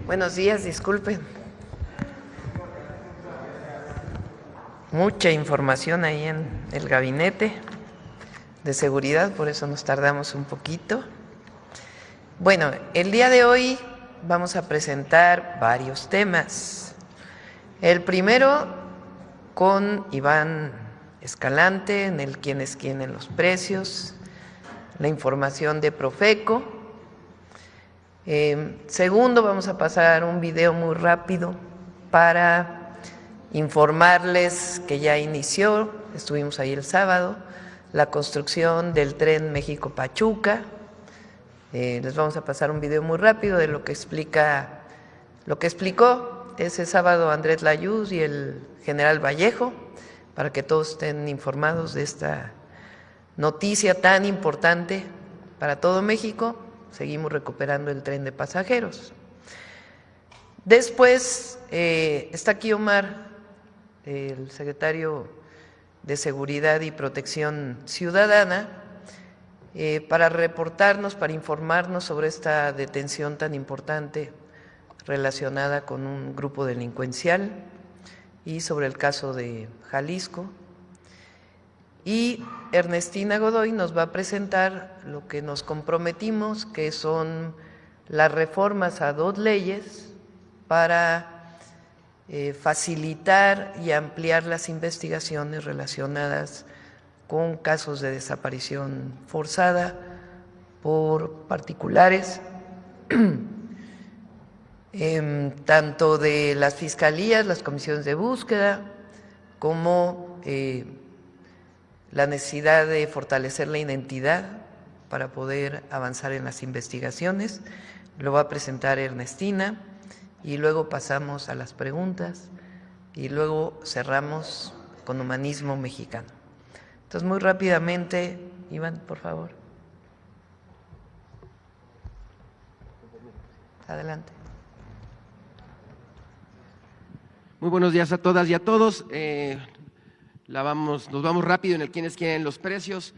Buenos días, disculpen. Mucha información ahí en el gabinete de seguridad, por eso nos tardamos un poquito. Bueno, el día de hoy vamos a presentar varios temas. El primero con Iván Escalante en el quién es quién en los precios, la información de Profeco. Segundo, vamos a pasar un video muy rápido para informarles que ya inició, estuvimos ahí el sábado, la construcción del tren México-Pachuca. Les vamos a pasar un video muy rápido de lo que explicó ese sábado Andrés Layuz y el general Vallejo, para que todos estén informados de esta noticia tan importante para todo México. Seguimos recuperando el tren de pasajeros. Después está aquí Omar, el secretario de Seguridad y Protección Ciudadana, para reportarnos, para informarnos sobre esta detención tan importante relacionada con un grupo delincuencial y sobre el caso de Jalisco. Y Ernestina Godoy nos va a presentar lo que nos comprometimos, que son las reformas a 2 leyes para facilitar y ampliar las investigaciones relacionadas con casos de desaparición forzada por particulares, tanto de las fiscalías, las comisiones de búsqueda, como la necesidad de fortalecer la identidad para poder avanzar en las investigaciones. Lo va a presentar Ernestina y luego pasamos a las preguntas y luego cerramos con Humanismo Mexicano. Entonces, muy rápidamente, Iván, por favor. Adelante. Muy buenos días a todas y a todos. Nos vamos rápido en el quién es quién en los precios.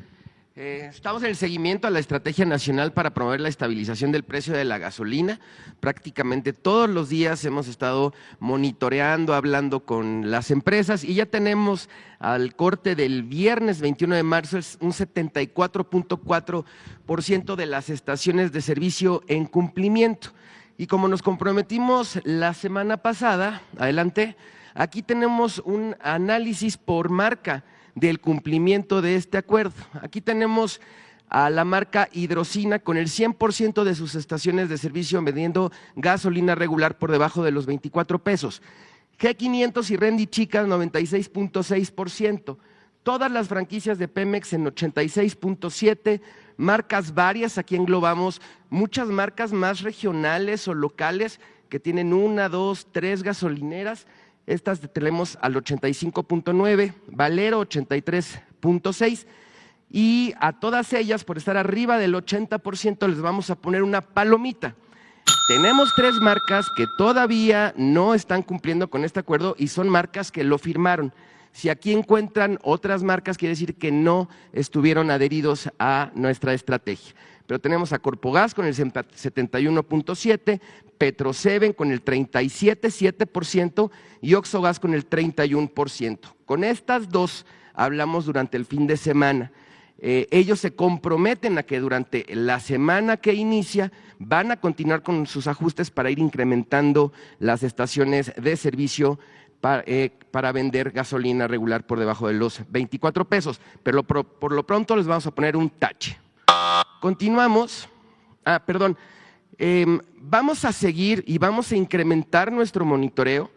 Estamos en el seguimiento a la Estrategia Nacional para promover la estabilización del precio de la gasolina. Prácticamente todos los días hemos estado monitoreando, hablando con las empresas y ya tenemos al corte del viernes 21 de marzo un 74.4% de las estaciones de servicio en cumplimiento. Y como nos comprometimos la semana pasada, adelante, aquí tenemos un análisis por marca del cumplimiento de este acuerdo. Aquí tenemos a la marca Hidrocina con el 100% de sus estaciones de servicio vendiendo gasolina regular por debajo de los 24 pesos. G500 y Rendy Chicas 96.6%. Todas las franquicias de Pemex en 86.7%. Marcas varias, aquí englobamos muchas marcas más regionales o locales que tienen 1, 2, 3 gasolineras. Estas tenemos al 85.9, Valero 83.6 y a todas ellas por estar arriba del 80% les vamos a poner una palomita. Tenemos 3 marcas que todavía no están cumpliendo con este acuerdo y son marcas que lo firmaron. Si aquí encuentran otras marcas, quiere decir que no estuvieron adheridos a nuestra estrategia. Pero tenemos a Corpogas con el 71.7%, Petroseven con el 37.7% y Oxogas con el 31%. Con estas 2 hablamos durante el fin de semana. Ellos se comprometen a que durante la semana que inicia van a continuar con sus ajustes para ir incrementando las estaciones de servicio para vender gasolina regular por debajo de los 24 pesos. Pero por lo pronto les vamos a poner un tache. Continuamos. Vamos a seguir y vamos a incrementar nuestro monitoreo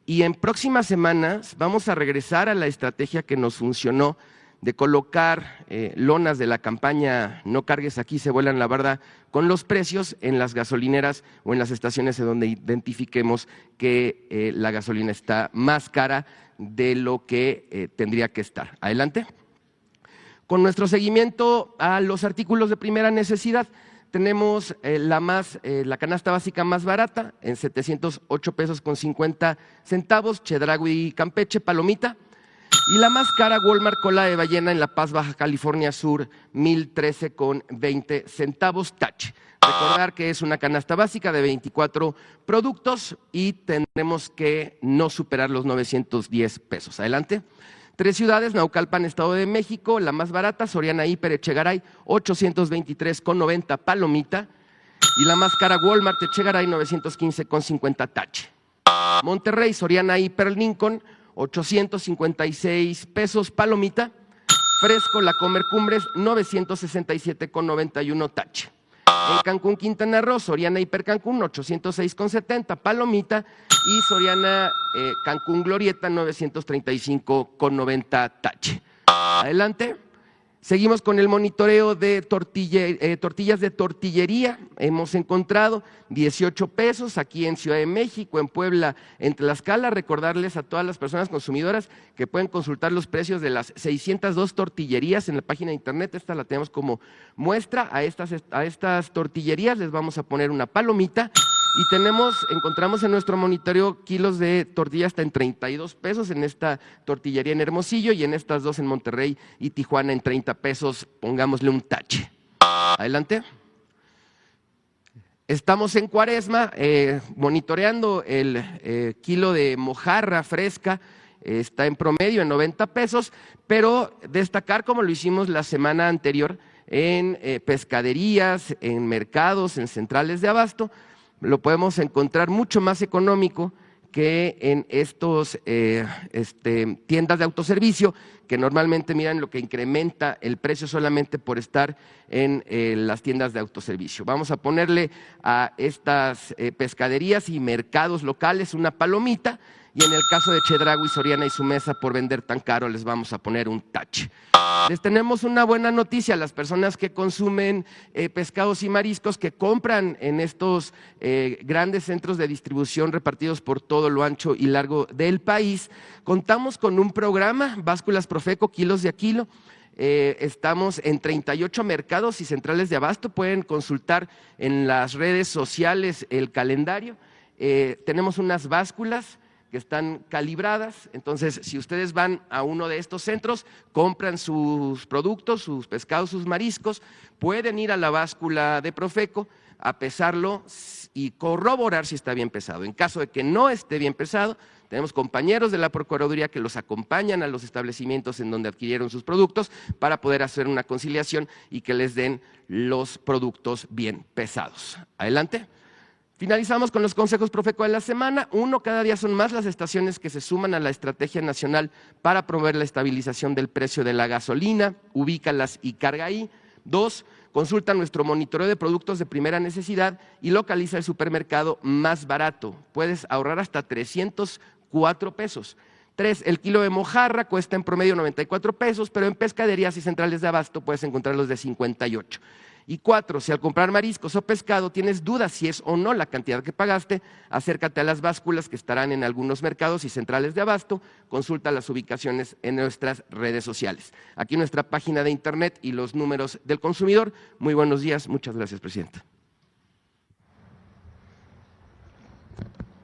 y en próximas semanas vamos a regresar a la estrategia que nos funcionó de colocar lonas de la campaña No cargues aquí, se vuelan la barda con los precios en las gasolineras o en las estaciones en donde identifiquemos que la gasolina está más cara de lo que tendría que estar. Adelante. Con nuestro seguimiento a los artículos de primera necesidad, tenemos la canasta básica más barata en 708 pesos con 50 centavos, Chedraui Campeche, palomita. Y la más cara, Walmart Cola de Ballena en La Paz, Baja California Sur, 1,013,20 centavos tache. Recordar que es una canasta básica de 24 productos y tendremos que no superar los 910 pesos. Adelante. 3 ciudades, Naucalpan, Estado de México, la más barata, Soriana Hiper Echegaray, 823,90 palomita. Y la más cara, Walmart Echegaray, 915,50 tache. Monterrey, Soriana Hiper Lincoln, 856 pesos palomita. Fresco, La Comer Cumbres, 967,91 tache. En Cancún, Quintana Roo, Soriana Hiper Cancún, 806,70 palomita. Y Soriana Cancún Glorieta, 935,90 tache. Adelante. Seguimos con el monitoreo de tortillas de tortillería. Hemos encontrado 18 pesos aquí en Ciudad de México, en Puebla, en Tlaxcala. Recordarles a todas las personas consumidoras que pueden consultar los precios de las 602 tortillerías en la página de internet. Esta la tenemos como muestra. A estas tortillerías les vamos a poner una palomita. Y encontramos en nuestro monitoreo kilos de tortilla hasta en 32 pesos en esta tortillería en Hermosillo y en estas dos en Monterrey y Tijuana en 30 pesos, pongámosle un tache. Adelante. Estamos en Cuaresma, monitoreando el kilo de mojarra fresca, está en promedio en 90 pesos, pero destacar como lo hicimos la semana anterior en pescaderías, en mercados, en centrales de abasto, lo podemos encontrar mucho más económico que en estos tiendas de autoservicio, que normalmente miran lo que incrementa el precio solamente por estar en las tiendas de autoservicio. Vamos a ponerle a estas pescaderías y mercados locales una palomita, y en el caso de Chedraui, Soriana y su mesa por vender tan caro les vamos a poner un tache. Les tenemos una buena noticia a las personas que consumen pescados y mariscos, que compran en estos grandes centros de distribución repartidos por todo lo ancho y largo del país. Contamos con un programa, Básculas Profeco, kilos de a kilo. Estamos en 38 mercados y centrales de abasto. Pueden consultar en las redes sociales el calendario. Tenemos unas básculas que están calibradas, entonces si ustedes van a uno de estos centros, compran sus productos, sus pescados, sus mariscos, pueden ir a la báscula de Profeco a pesarlo y corroborar si está bien pesado. En caso de que no esté bien pesado, tenemos compañeros de la Procuraduría que los acompañan a los establecimientos en donde adquirieron sus productos para poder hacer una conciliación y que les den los productos bien pesados. Adelante. Finalizamos con los consejos Profeco de la semana. 1, cada día son más las estaciones que se suman a la estrategia nacional para promover la estabilización del precio de la gasolina. Ubícalas y carga ahí. 2, consulta nuestro monitoreo de productos de primera necesidad y localiza el supermercado más barato. Puedes ahorrar hasta 304 pesos. 3, el kilo de mojarra cuesta en promedio 94 pesos, pero en pescaderías y centrales de abasto puedes encontrarlos de 58. Y 4, si al comprar mariscos o pescado tienes dudas si es o no la cantidad que pagaste, acércate a las básculas que estarán en algunos mercados y centrales de abasto, consulta las ubicaciones en nuestras redes sociales. Aquí nuestra página de internet y los números del consumidor. Muy buenos días, muchas gracias, presidenta.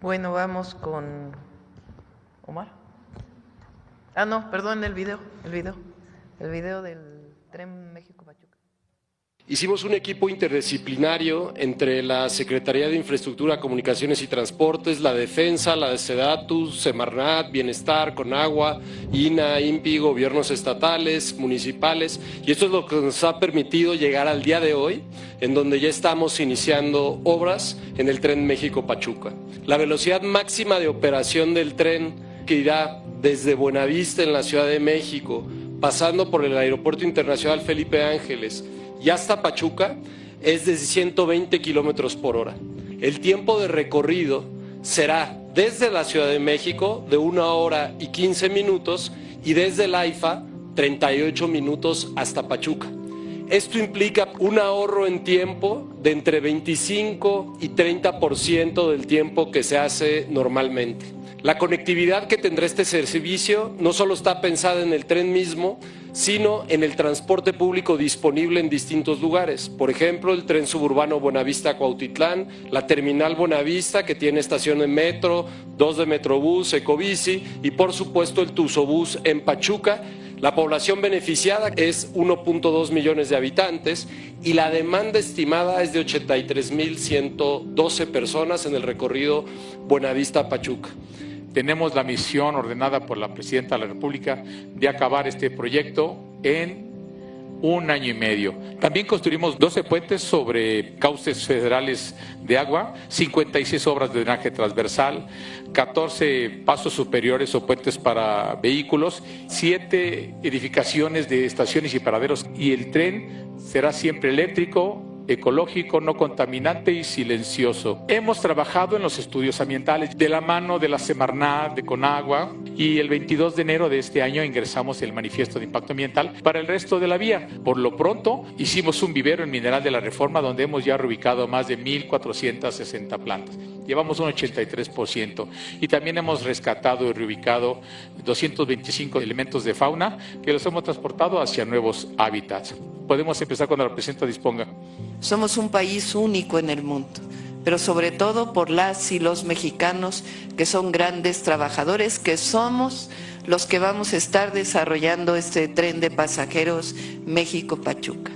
Bueno, vamos con Omar. Ah, no, perdón, el video del Tren México-Pachuca. Hicimos un equipo interdisciplinario entre la Secretaría de Infraestructura, Comunicaciones y Transportes, la Defensa, la de SEDATU, Semarnat, Bienestar, Conagua, INA, INPI, gobiernos estatales, municipales, y esto es lo que nos ha permitido llegar al día de hoy, en donde ya estamos iniciando obras en el Tren México-Pachuca. La velocidad máxima de operación del tren, que irá desde Buenavista en la Ciudad de México, pasando por el Aeropuerto Internacional Felipe Ángeles, y hasta Pachuca, es de 120 kilómetros por hora. El tiempo de recorrido será desde la Ciudad de México de 1 hora y 15 minutos y desde el AIFA 38 minutos hasta Pachuca. Esto implica un ahorro en tiempo de entre 25 y 30% del tiempo que se hace normalmente. La conectividad que tendrá este servicio no solo está pensada en el tren mismo, sino en el transporte público disponible en distintos lugares. Por ejemplo, el tren suburbano Buenavista-Cuautitlán, la terminal Buenavista, que tiene estación de metro, 2 de Metrobús, Ecobici, y por supuesto el Tuzobús en Pachuca. La población beneficiada es 1.2 millones de habitantes y la demanda estimada es de 83.112 personas en el recorrido Buenavista-Pachuca. Tenemos la misión ordenada por la Presidenta de la República de acabar este proyecto en 1 año y medio. También construimos 12 puentes sobre cauces federales de agua, 56 obras de drenaje transversal, 14 pasos superiores o puentes para vehículos, 7 edificaciones de estaciones y paraderos, y el tren será siempre eléctrico, ecológico, no contaminante y silencioso. Hemos trabajado en los estudios ambientales de la mano de la Semarnat, de Conagua, y el 22 de enero de este año ingresamos el manifiesto de impacto ambiental para el resto de la vía. Por lo pronto, hicimos un vivero en Mineral de la Reforma donde hemos ya reubicado más de 1.460 plantas. Llevamos un 83% y también hemos rescatado y reubicado 225 elementos de fauna que los hemos transportado hacia nuevos hábitats. Podemos empezar cuando la Presidenta disponga. Somos un país único en el mundo, pero sobre todo por las y los mexicanos que son grandes trabajadores, que somos los que vamos a estar desarrollando este tren de pasajeros México-Pachuca.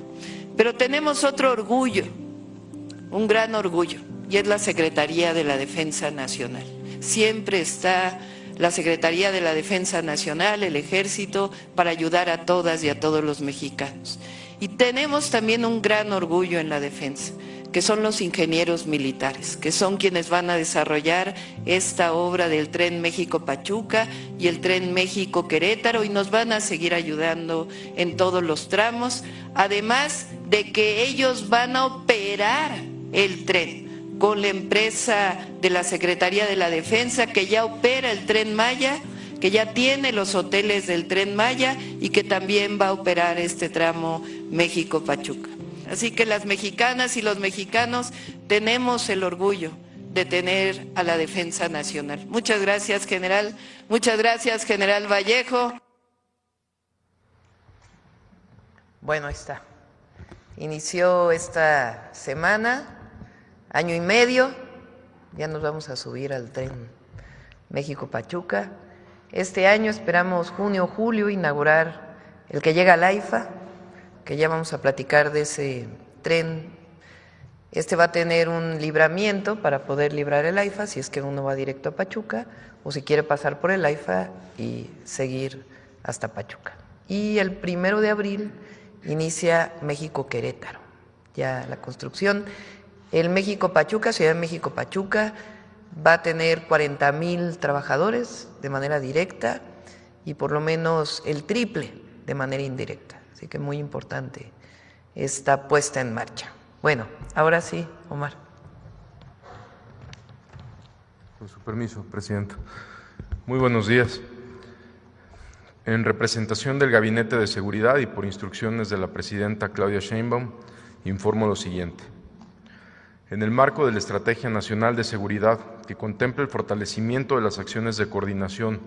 Pero tenemos otro orgullo, un gran orgullo, y es la Secretaría de la Defensa Nacional. Siempre está la Secretaría de la Defensa Nacional, el Ejército, para ayudar a todas y a todos los mexicanos. Y tenemos también un gran orgullo en la defensa, que son los ingenieros militares, que son quienes van a desarrollar esta obra del tren México-Pachuca y el tren México-Querétaro, y nos van a seguir ayudando en todos los tramos, además de que ellos van a operar el tren con la empresa de la Secretaría de la Defensa que ya opera el Tren Maya, que ya tiene los hoteles del Tren Maya y que también va a operar este tramo México-Pachuca. Así que las mexicanas y los mexicanos tenemos el orgullo de tener a la Defensa Nacional. Muchas gracias, general. Muchas gracias, general Vallejo. Bueno, ahí está. Inició esta semana, año y medio, ya nos vamos a subir al tren México-Pachuca. Este año esperamos junio o julio inaugurar el que llega al AIFA, que ya vamos a platicar de ese tren. Este va a tener un libramiento para poder librar el AIFA si es que uno va directo a Pachuca o si quiere pasar por el AIFA y seguir hasta Pachuca. Y el 1 de abril inicia México-Querétaro, ya la construcción. El México-Pachuca, Ciudad de México-Pachuca, va a tener 40,000 trabajadores de manera directa y por lo menos el triple de manera indirecta. Así que muy importante esta puesta en marcha. Bueno, ahora sí, Omar. Con su permiso, Presidenta. Muy buenos días. En representación del Gabinete de Seguridad y por instrucciones de la Presidenta Claudia Sheinbaum, informo lo siguiente. En el marco de la Estrategia Nacional de Seguridad, que contempla el fortalecimiento de las acciones de coordinación,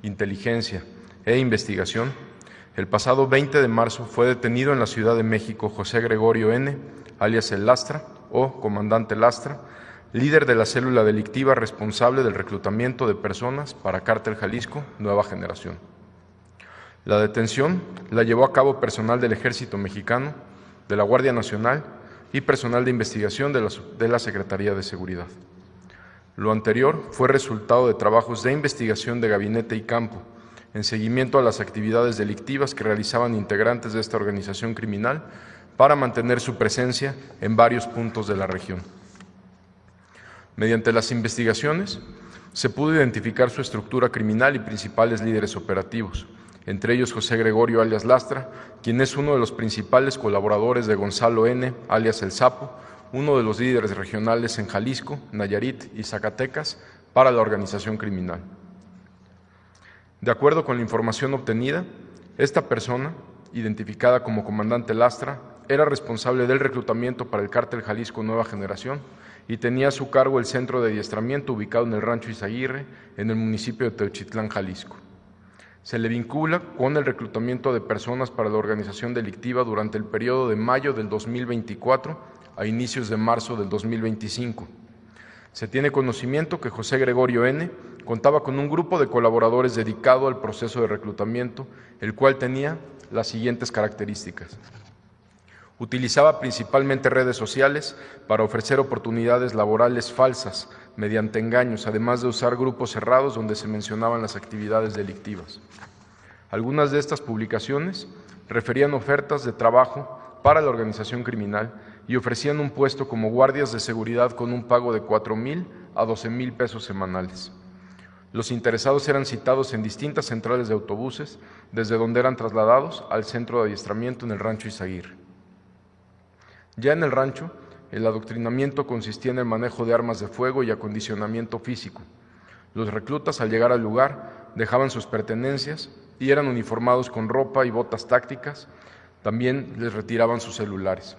inteligencia e investigación, el pasado 20 de marzo fue detenido en la Ciudad de México José Gregorio N., alias El Lastra o Comandante Lastra, líder de la célula delictiva responsable del reclutamiento de personas para Cártel Jalisco Nueva Generación. La detención la llevó a cabo personal del Ejército Mexicano, de la Guardia Nacional y personal de investigación de la Secretaría de Seguridad. Lo anterior fue resultado de trabajos de investigación de gabinete y campo, en seguimiento a las actividades delictivas que realizaban integrantes de esta organización criminal para mantener su presencia en varios puntos de la región. Mediante las investigaciones, se pudo identificar su estructura criminal y principales líderes operativos, entre ellos José Gregorio alias Lastra, quien es uno de los principales colaboradores de Gonzalo N., alias El Sapo, uno de los líderes regionales en Jalisco, Nayarit y Zacatecas para la organización criminal. De acuerdo con la información obtenida, esta persona, identificada como Comandante Lastra, era responsable del reclutamiento para el Cártel Jalisco Nueva Generación y tenía a su cargo el centro de adiestramiento ubicado en el Rancho Izaguirre, en el municipio de Teochitlán, Jalisco. Se le vincula con el reclutamiento de personas para la organización delictiva durante el periodo de mayo del 2024 a inicios de marzo del 2025. Se tiene conocimiento que José Gregorio N. contaba con un grupo de colaboradores dedicado al proceso de reclutamiento, el cual tenía las siguientes características. Utilizaba principalmente redes sociales para ofrecer oportunidades laborales falsas mediante engaños, además de usar grupos cerrados donde se mencionaban las actividades delictivas. Algunas de estas publicaciones referían ofertas de trabajo para la organización criminal y ofrecían un puesto como guardias de seguridad con un pago de 4,000 a 12,000 pesos semanales. Los interesados eran citados en distintas centrales de autobuses, desde donde eran trasladados al centro de adiestramiento en el Rancho Izaguirre. Ya en el rancho, el adoctrinamiento consistía en el manejo de armas de fuego y acondicionamiento físico. Los reclutas, al llegar al lugar, dejaban sus pertenencias y eran uniformados con ropa y botas tácticas. También les retiraban sus celulares.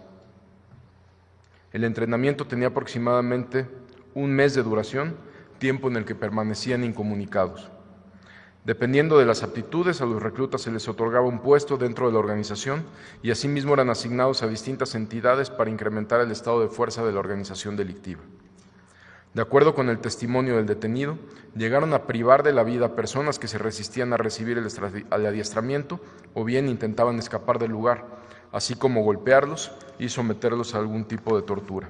El entrenamiento tenía aproximadamente un mes de duración, tiempo en el que permanecían incomunicados. Dependiendo de las aptitudes, a los reclutas se les otorgaba un puesto dentro de la organización y asimismo eran asignados a distintas entidades para incrementar el estado de fuerza de la organización delictiva. De acuerdo con el testimonio del detenido, llegaron a privar de la vida a personas que se resistían a recibir el adiestramiento o bien intentaban escapar del lugar, así como golpearlos y someterlos a algún tipo de tortura.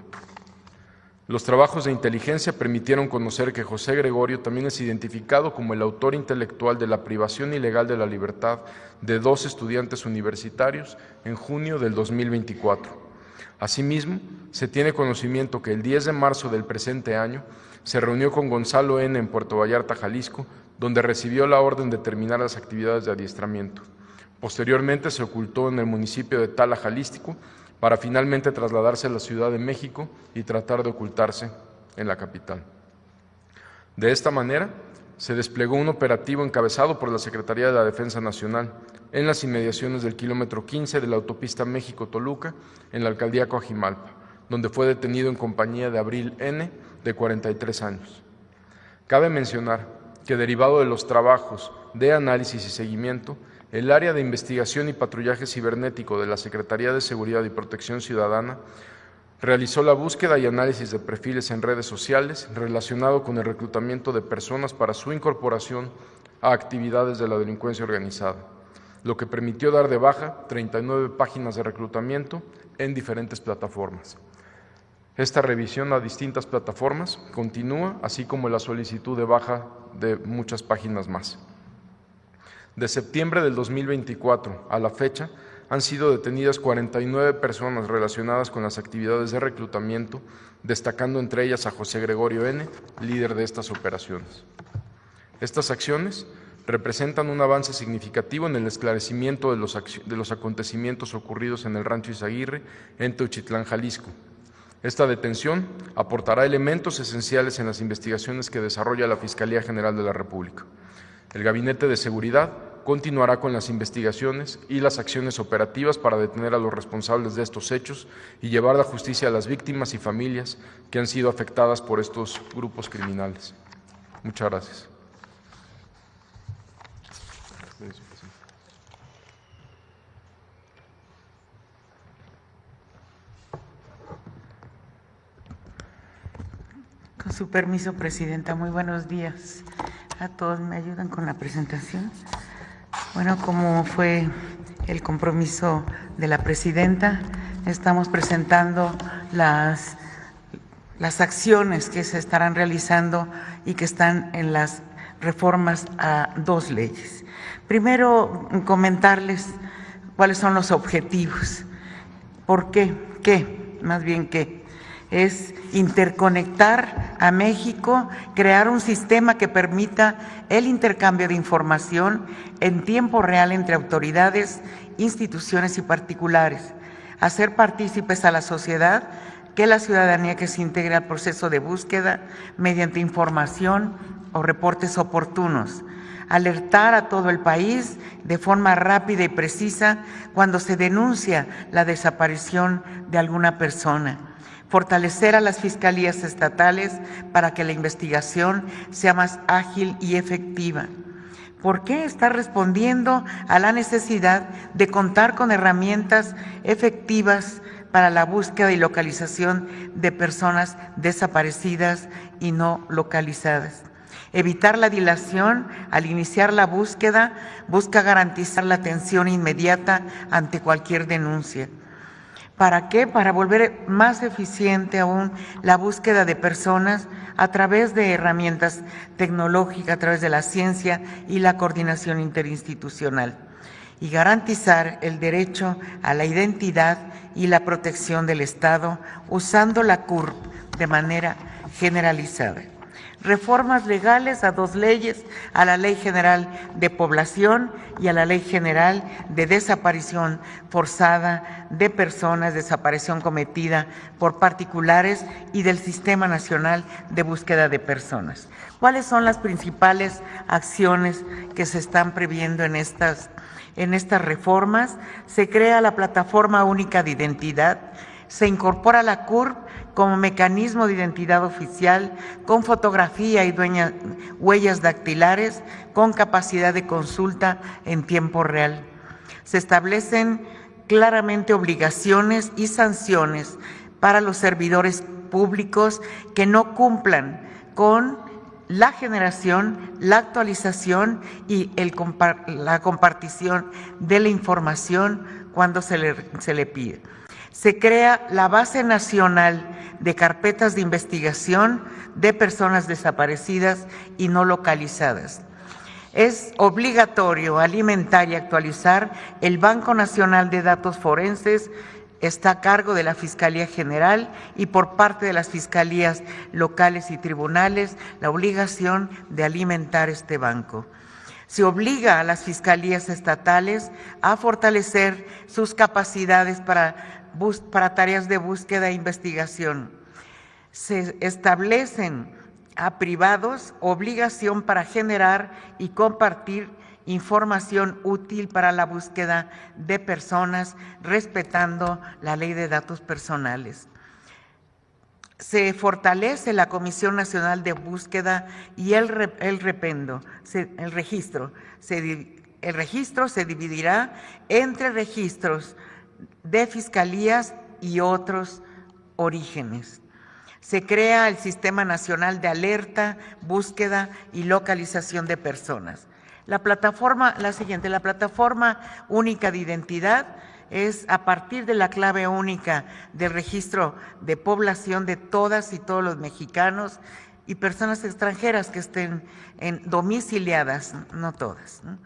Los trabajos de inteligencia permitieron conocer que José Gregorio también es identificado como el autor intelectual de la privación ilegal de la libertad de 2 estudiantes universitarios en junio del 2024. Asimismo, se tiene conocimiento que el 10 de marzo del presente año se reunió con Gonzalo N. en Puerto Vallarta, Jalisco, donde recibió la orden de terminar las actividades de adiestramiento. Posteriormente se ocultó en el municipio de Tala, Jalisco, para finalmente trasladarse a la Ciudad de México y tratar de ocultarse en la capital. De esta manera, se desplegó un operativo encabezado por la Secretaría de la Defensa Nacional en las inmediaciones del kilómetro 15 de la autopista México-Toluca, en la alcaldía Coajimalpa, donde fue detenido en compañía de Abril N., de 43 años. Cabe mencionar que, derivado de los trabajos de análisis y seguimiento, el área de investigación y patrullaje cibernético de la Secretaría de Seguridad y Protección Ciudadana realizó la búsqueda y análisis de perfiles en redes sociales relacionado con el reclutamiento de personas para su incorporación a actividades de la delincuencia organizada, lo que permitió dar de baja 39 páginas de reclutamiento en diferentes plataformas. Esta revisión a distintas plataformas continúa, así como la solicitud de baja de muchas páginas más. De septiembre del 2024 a la fecha, han sido detenidas 49 personas relacionadas con las actividades de reclutamiento, destacando entre ellas a José Gregorio N., líder de estas operaciones. Estas acciones representan un avance significativo en el esclarecimiento de los acontecimientos ocurridos en el Rancho Izaguirre, en Teuchitlán, Jalisco. Esta detención aportará elementos esenciales en las investigaciones que desarrolla la Fiscalía General de la República. El Gabinete de Seguridad continuará con las investigaciones y las acciones operativas para detener a los responsables de estos hechos y llevar a la justicia a las víctimas y familias que han sido afectadas por estos grupos criminales. Muchas gracias. Con su permiso, Presidenta, muy buenos días a todos. ¿Me ayudan con la presentación? Bueno, como fue el compromiso de la Presidenta, estamos presentando las acciones que se estarán realizando y que están en las reformas a 2 leyes. Primero, comentarles cuáles son los objetivos. ¿Por qué? ¿Qué? Más bien, ¿qué? Es interconectar a México, crear un sistema que permita el intercambio de información en tiempo real entre autoridades, instituciones y particulares, hacer partícipes a la sociedad, que la ciudadanía que se integre al proceso de búsqueda mediante información o reportes oportunos, alertar a todo el país de forma rápida y precisa cuando se denuncia la desaparición de alguna persona, fortalecer a las fiscalías estatales para que la investigación sea más ágil y efectiva, ¿Por qué? Está respondiendo a la necesidad de contar con herramientas efectivas para la búsqueda y localización de personas desaparecidas y no localizadas. Evitar la dilación al iniciar la búsqueda busca garantizar la atención inmediata ante cualquier denuncia. ¿Para qué? Para volver más eficiente aún la búsqueda de personas a través de herramientas tecnológicas, a través de la ciencia y la coordinación interinstitucional, y garantizar el derecho a la identidad y la protección del Estado usando la CURP de manera generalizada. Reformas legales a 2 leyes, a la Ley General de Población y a la Ley General de Desaparición Forzada de Personas, desaparición cometida por particulares y del Sistema Nacional de Búsqueda de Personas. ¿Cuáles son las principales acciones que se están previendo en estas reformas? Se crea la Plataforma Única de Identidad, se incorpora la CURP como mecanismo de identidad oficial, con fotografía y huellas dactilares, con capacidad de consulta en tiempo real. Se establecen claramente obligaciones y sanciones para los servidores públicos que no cumplan con la generación, la actualización y la compartición de la información cuando se le pide. Se crea la Base Nacional de Carpetas de Investigación de Personas Desaparecidas y No Localizadas. Es obligatorio alimentar y actualizar el Banco Nacional de Datos Forenses. Está a cargo de la Fiscalía General y por parte de las fiscalías locales y tribunales la obligación de alimentar este banco. Se obliga a las fiscalías estatales a fortalecer sus capacidades para tareas de búsqueda e investigación. Se establecen a privados obligación para generar y compartir información útil para la búsqueda de personas, respetando la Ley de Datos Personales. Se fortalece la Comisión Nacional de Búsqueda y el registro. El registro se dividirá entre registros de fiscalías y otros orígenes. Se crea el Sistema Nacional de Alerta, Búsqueda y Localización de Personas. La Plataforma Única de Identidad es a partir de la clave única del registro de población de todas y todos los mexicanos y personas extranjeras que estén domiciliadas, no todas, ¿no?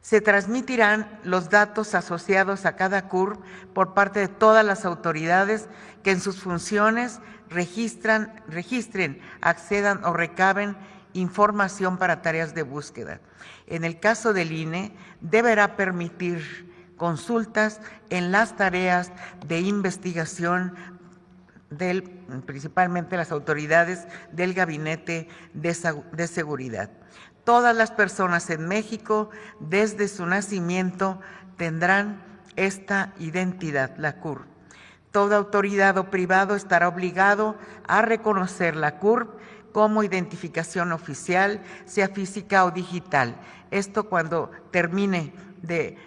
Se transmitirán los datos asociados a cada CURP por parte de todas las autoridades que en sus funciones registren, accedan o recaben información para tareas de búsqueda. En el caso del INE, deberá permitir consultas en las tareas de investigación principalmente las autoridades del Gabinete de Seguridad. Todas las personas en México, desde su nacimiento, tendrán esta identidad, la CURP. Toda autoridad o privado estará obligado a reconocer la CURP como identificación oficial, sea física o digital. Esto cuando termine de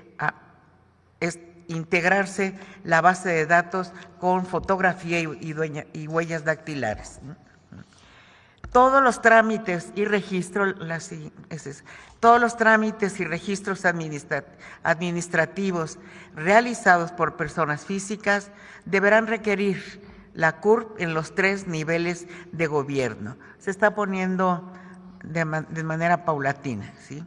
integrarse la base de datos con fotografía y huellas dactilares. Todos los trámites y registros, administrativos realizados por personas físicas deberán requerir la CURP en los 3 niveles de gobierno. Se está poniendo de manera paulatina, ¿sí?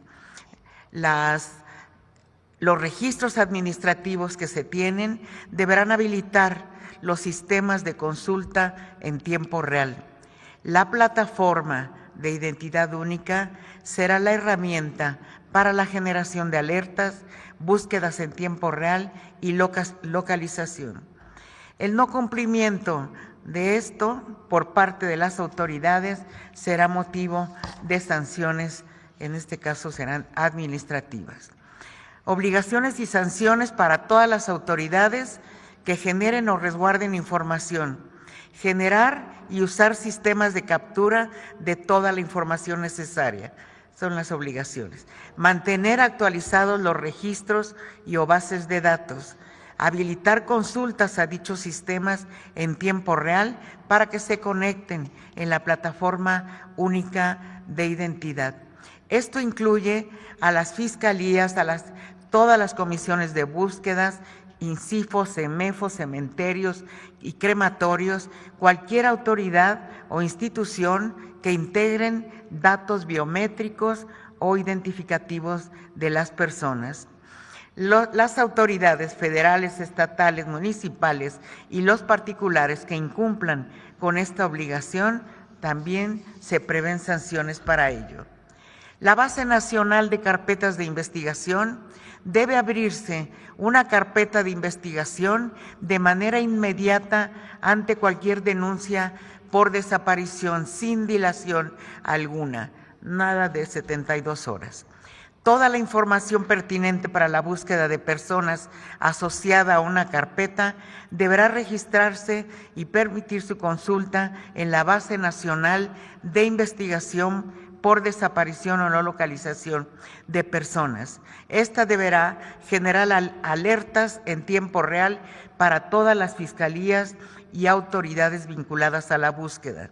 Los registros administrativos que se tienen deberán habilitar los sistemas de consulta en tiempo real. La plataforma de identidad única será la herramienta para la generación de alertas, búsquedas en tiempo real y localización. El no cumplimiento de esto por parte de las autoridades será motivo de sanciones, en este caso serán administrativas. Obligaciones y sanciones para todas las autoridades que generen o resguarden información. Generar y usar sistemas de captura de toda la información necesaria. son las obligaciones. Mantener actualizados los registros y o bases de datos. Habilitar consultas a dichos sistemas en tiempo real para que se conecten en la plataforma única de identidad. Esto incluye a las fiscalías, todas las comisiones de búsquedas, INCIFO, CEMEFO, cementerios y crematorios, cualquier autoridad o institución que integren datos biométricos o identificativos de las personas. Las autoridades federales, estatales, municipales y los particulares que incumplan con esta obligación, también se prevén sanciones para ello. La Base Nacional de Carpetas de Investigación debe abrirse una carpeta de investigación de manera inmediata ante cualquier denuncia por desaparición sin dilación alguna, nada de 72 horas. Toda la información pertinente para la búsqueda de personas asociada a una carpeta deberá registrarse y permitir su consulta en la Base Nacional de Investigación por desaparición o no localización de personas. Esta deberá generar alertas en tiempo real para todas las fiscalías y autoridades vinculadas a la búsqueda.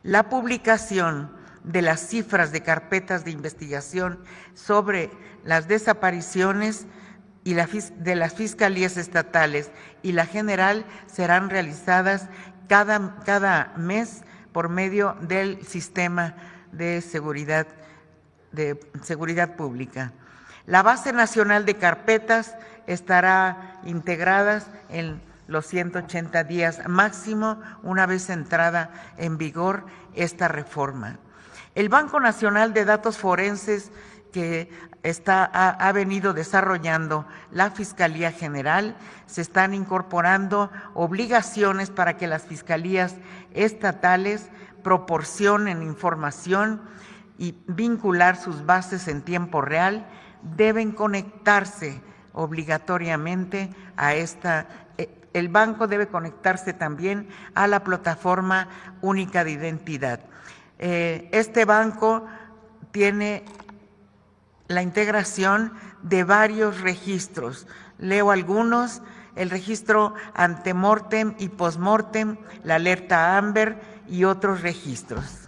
La publicación de las cifras de carpetas de investigación sobre las desapariciones y de las fiscalías estatales y la general serán realizadas cada mes por medio del sistema de seguridad pública. La Base Nacional de Carpetas estará integrada en los 180 días máximo una vez entrada en vigor esta reforma. El Banco Nacional de Datos Forenses que ha venido desarrollando la Fiscalía General, se están incorporando obligaciones para que las fiscalías estatales proporcionen información y vincular sus bases en tiempo real, deben conectarse obligatoriamente a el banco debe conectarse también a la plataforma única de identidad. Este banco tiene la integración de varios registros. Leo algunos: el registro antemortem y postmortem, la alerta AMBER y otros registros.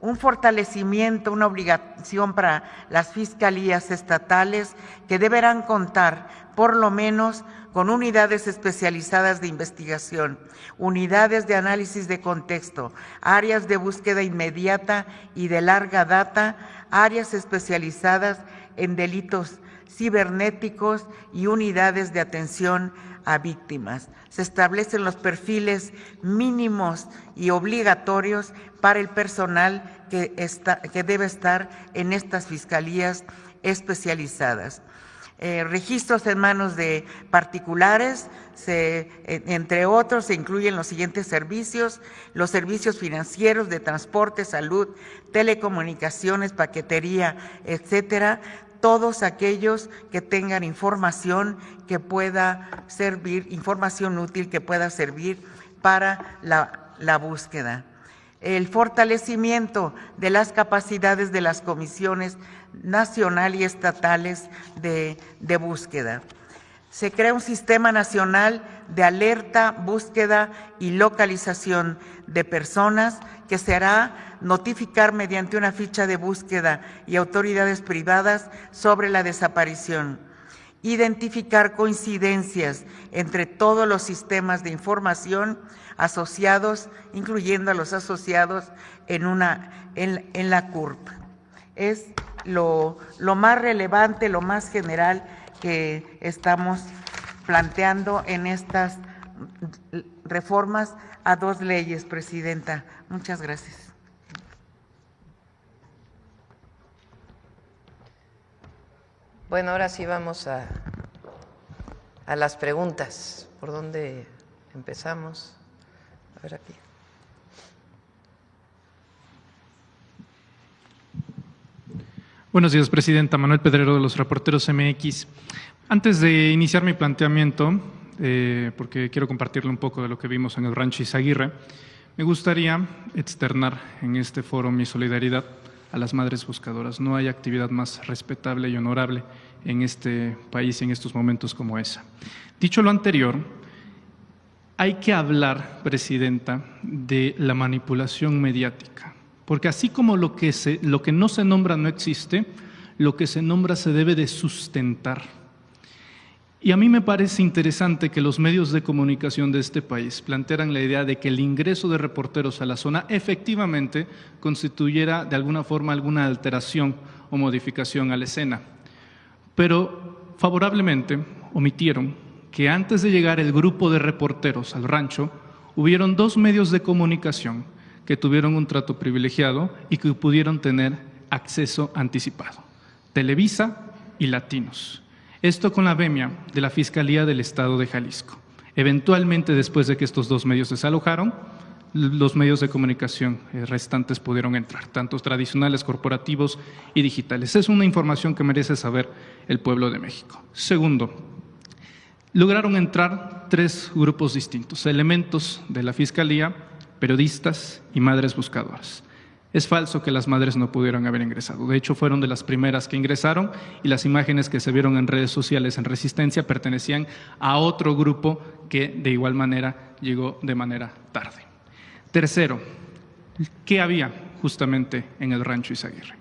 Un fortalecimiento, una obligación para las fiscalías estatales que deberán contar por lo menos con unidades especializadas de investigación, unidades de análisis de contexto, áreas de búsqueda inmediata y de larga data, áreas especializadas en delitos cibernéticos y unidades de atención a víctimas. Se establecen los perfiles mínimos y obligatorios para el personal que debe estar en estas fiscalías especializadas. Registros en manos de particulares, entre otros, se incluyen los siguientes servicios: los servicios financieros, de transporte, salud, telecomunicaciones, paquetería, etcétera. Todos aquellos que tengan información que pueda servir, información útil que pueda servir para la búsqueda. El fortalecimiento de las capacidades de las comisiones nacional y estatales de búsqueda. Se crea un sistema nacional de alerta, búsqueda y localización de personas que se hará notificar mediante una ficha de búsqueda y autoridades privadas sobre la desaparición. Identificar coincidencias entre todos los sistemas de información asociados, incluyendo a los asociados en la CURP. Es lo más relevante, lo más general que estamos planteando en estas reformas a 2 leyes, Presidenta. Muchas gracias. Bueno, ahora sí vamos a las preguntas. ¿Por dónde empezamos? A ver aquí. Buenos días, Presidenta. Manuel Pedrero, de los Reporteros MX. Antes de iniciar mi planteamiento, porque quiero compartirle un poco de lo que vimos en el Rancho Izaguirre, me gustaría externar en este foro mi solidaridad a las madres buscadoras. No hay actividad más respetable y honorable en este país en estos momentos como esa. Dicho lo anterior, hay que hablar, Presidenta, de la manipulación mediática, porque así como lo que no se nombra no existe, lo que se nombra se debe de sustentar. Y a mí me parece interesante que los medios de comunicación de este país plantearan la idea de que el ingreso de reporteros a la zona efectivamente constituyera de alguna forma alguna alteración o modificación a la escena. Pero favorablemente omitieron que antes de llegar el grupo de reporteros al rancho, hubieron 2 medios de comunicación que tuvieron un trato privilegiado y que pudieron tener acceso anticipado: Televisa y Latinos. Esto con la venia de la Fiscalía del Estado de Jalisco. Eventualmente, después de que estos 2 medios desalojaron, los medios de comunicación restantes pudieron entrar, tanto tradicionales, corporativos y digitales. Es una información que merece saber el pueblo de México. Segundo, lograron entrar 3 grupos distintos: elementos de la Fiscalía, periodistas y madres buscadoras. Es falso que las madres no pudieran haber ingresado. De hecho, fueron de las primeras que ingresaron y las imágenes que se vieron en redes sociales en Resistencia pertenecían a otro grupo que de igual manera llegó de manera tarde. Tercero, ¿qué había justamente en el rancho Izaguirre?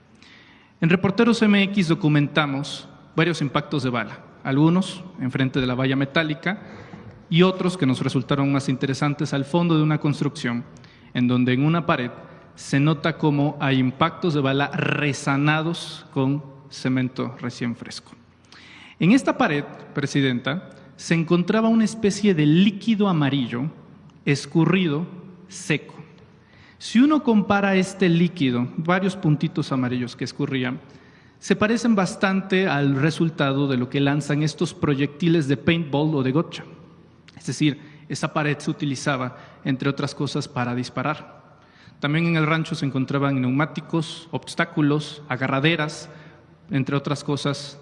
En Reporteros MX documentamos varios impactos de bala, algunos enfrente de la valla metálica y otros que nos resultaron más interesantes al fondo de una construcción en donde en una pared se nota cómo hay impactos de bala resanados con cemento recién fresco. En esta pared, Presidenta, se encontraba una especie de líquido amarillo, escurrido, seco. Si uno compara este líquido, varios puntitos amarillos que escurrían, se parecen bastante al resultado de lo que lanzan estos proyectiles de paintball o de gotcha. Es decir, esa pared se utilizaba, entre otras cosas, para disparar. También en el rancho se encontraban neumáticos, obstáculos, agarraderas, entre otras cosas,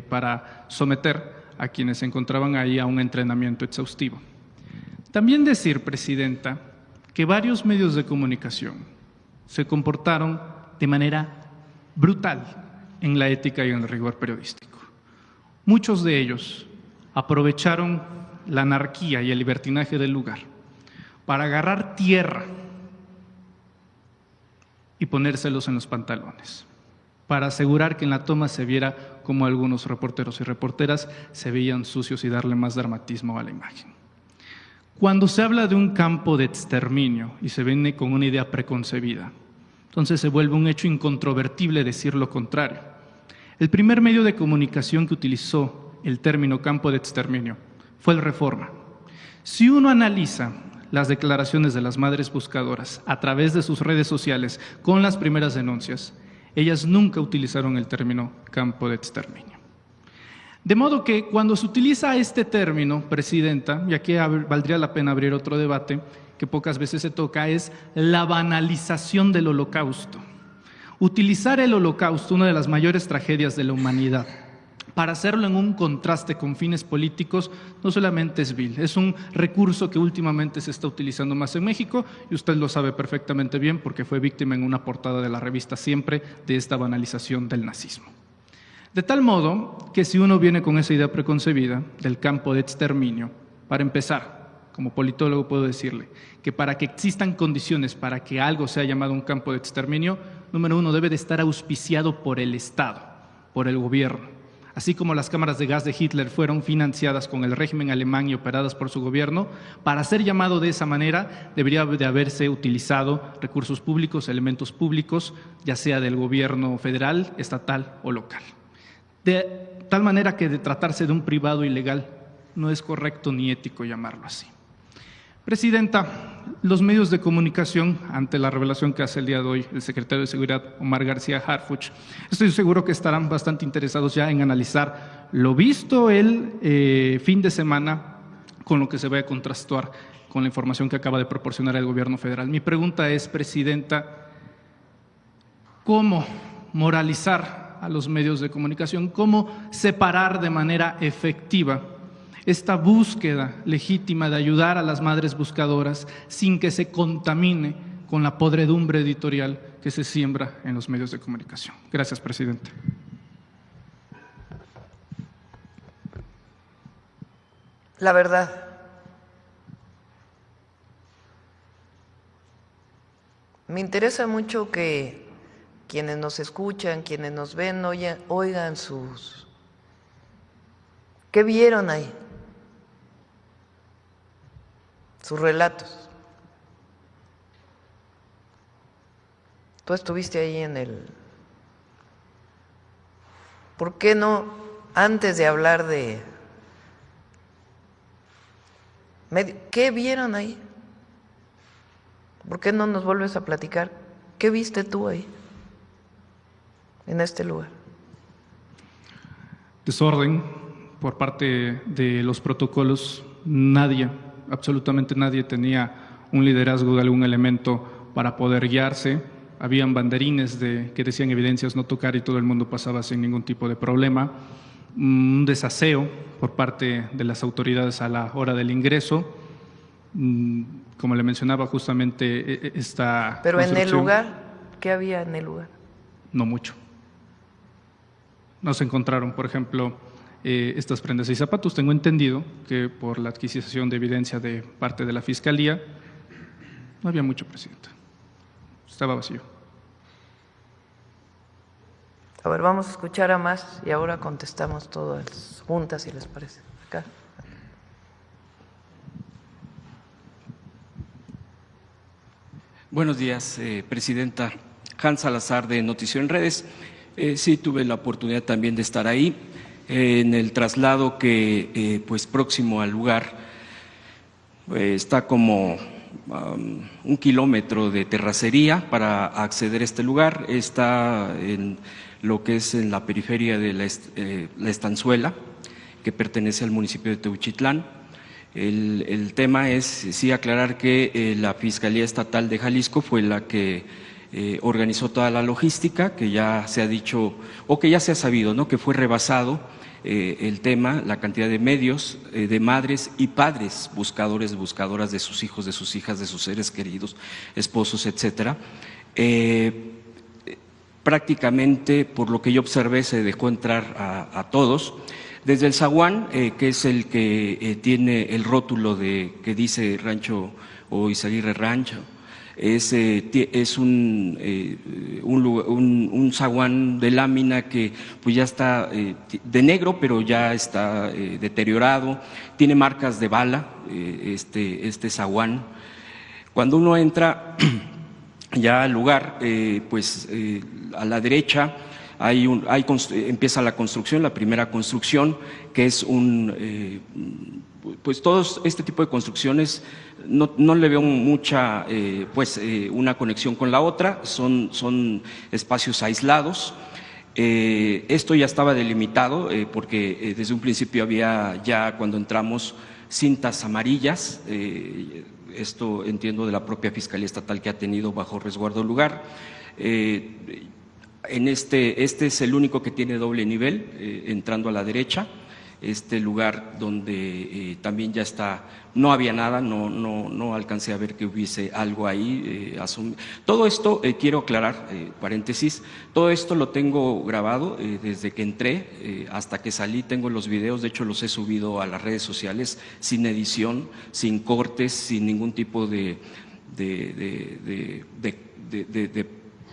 para someter a quienes se encontraban ahí a un entrenamiento exhaustivo. También decir, Presidenta, que varios medios de comunicación se comportaron de manera brutal en la ética y en el rigor periodístico. Muchos de ellos aprovecharon la anarquía y el libertinaje del lugar para agarrar tierra y ponérselos en los pantalones, para asegurar que en la toma se viera como algunos reporteros y reporteras se veían sucios y darle más dramatismo a la imagen. Cuando se habla de un campo de exterminio y se viene con una idea preconcebida, entonces se vuelve un hecho incontrovertible decir lo contrario. El primer medio de comunicación que utilizó el término campo de exterminio fue el Reforma. Si uno analiza las declaraciones de las madres buscadoras a través de sus redes sociales con las primeras denuncias, ellas nunca utilizaron el término campo de exterminio. De modo que cuando se utiliza este término, Presidenta, y aquí valdría la pena abrir otro debate que pocas veces se toca, es la banalización del Holocausto. Utilizar el Holocausto, una de las mayores tragedias de la humanidad, para hacerlo en un contraste con fines políticos, no solamente es vil, es un recurso que últimamente se está utilizando más en México y usted lo sabe perfectamente bien porque fue víctima en una portada de la revista Siempre de esta banalización del nazismo. De tal modo que si uno viene con esa idea preconcebida del campo de exterminio, para empezar, como politólogo puedo decirle que para que existan condiciones para que algo sea llamado un campo de exterminio, número 1, debe de estar auspiciado por el Estado, por el gobierno. Así como las cámaras de gas de Hitler fueron financiadas con el régimen alemán y operadas por su gobierno, para ser llamado de esa manera debería de haberse utilizado recursos públicos, elementos públicos, ya sea del gobierno federal, estatal o local. De tal manera que de tratarse de un privado ilegal no es correcto ni ético llamarlo así. Presidenta, los medios de comunicación, ante la revelación que hace el día de hoy el secretario de Seguridad, Omar García Harfuch, estoy seguro que estarán bastante interesados ya en analizar lo visto el fin de semana con lo que se va a contrastar con la información que acaba de proporcionar el gobierno federal. Mi pregunta es, Presidenta, ¿cómo moralizar a los medios de comunicación? ¿Cómo separar de manera efectiva esta búsqueda legítima de ayudar a las madres buscadoras sin que se contamine con la podredumbre editorial que se siembra en los medios de comunicación. Gracias, presidente. La verdad. Me interesa mucho que quienes nos escuchan, quienes nos ven, oigan sus... ¿Qué vieron ahí? Sus relatos. Tú estuviste ahí en el... ¿Por qué no, antes de hablar de... ¿Qué vieron ahí? ¿Por qué no nos vuelves a platicar? ¿Qué viste tú ahí, en este lugar? Desorden por parte de los protocolos. Nadie, absolutamente nadie tenía un liderazgo de algún elemento para poder guiarse. Habían banderines que decían evidencias no tocar y todo el mundo pasaba sin ningún tipo de problema. Un desaseo por parte de las autoridades a la hora del ingreso. Como le mencionaba justamente esta... Pero en el lugar, ¿qué había en el lugar? No mucho. Nos encontraron, por ejemplo, estas prendas y zapatos. Tengo entendido que por la adquisición de evidencia de parte de la Fiscalía, no había mucho, presidente. Estaba vacío. A ver, vamos a escuchar a más y ahora contestamos todas juntas, si les parece. Acá. Buenos días, presidenta. Hans Salazar, de Notición en Redes. Sí, tuve la oportunidad también de estar ahí en el traslado que, pues, próximo al lugar, está como 1 kilómetro de terracería para acceder a este lugar. Está en lo que es en la periferia de la Estanzuela, que pertenece al municipio de Teuchitlán. El tema es sí aclarar que la Fiscalía Estatal de Jalisco fue la que organizó toda la logística, que ya se ha dicho o que ya se ha sabido, ¿no?, que fue rebasado el tema, la cantidad de medios, de madres y padres buscadores, buscadoras de sus hijos, de sus hijas, de sus seres queridos, esposos, etcétera. Prácticamente, por lo que yo observé, se dejó entrar a todos. Desde el zaguán, que es el que tiene el rótulo que dice Rancho o Izaguirre Rancho, es un zaguán de lámina que pues ya está de negro, pero ya está deteriorado, tiene marcas de bala, este zaguán. Cuando uno entra ya al lugar, a la derecha empieza la construcción, la primera construcción, que es pues todos este tipo de construcciones no le veo mucha, una conexión con la otra, son espacios aislados. Esto ya estaba delimitado porque desde un principio había ya, cuando entramos, cintas amarillas. Esto entiendo de la propia Fiscalía Estatal, que ha tenido bajo resguardo el lugar. Este es el único que tiene doble nivel, entrando a la derecha. Este lugar donde también ya está, no había nada, no alcancé a ver que hubiese algo ahí. Todo esto, quiero aclarar, paréntesis, todo esto lo tengo grabado desde que entré hasta que salí. Tengo los videos, de hecho los he subido a las redes sociales sin edición, sin cortes, sin ningún tipo de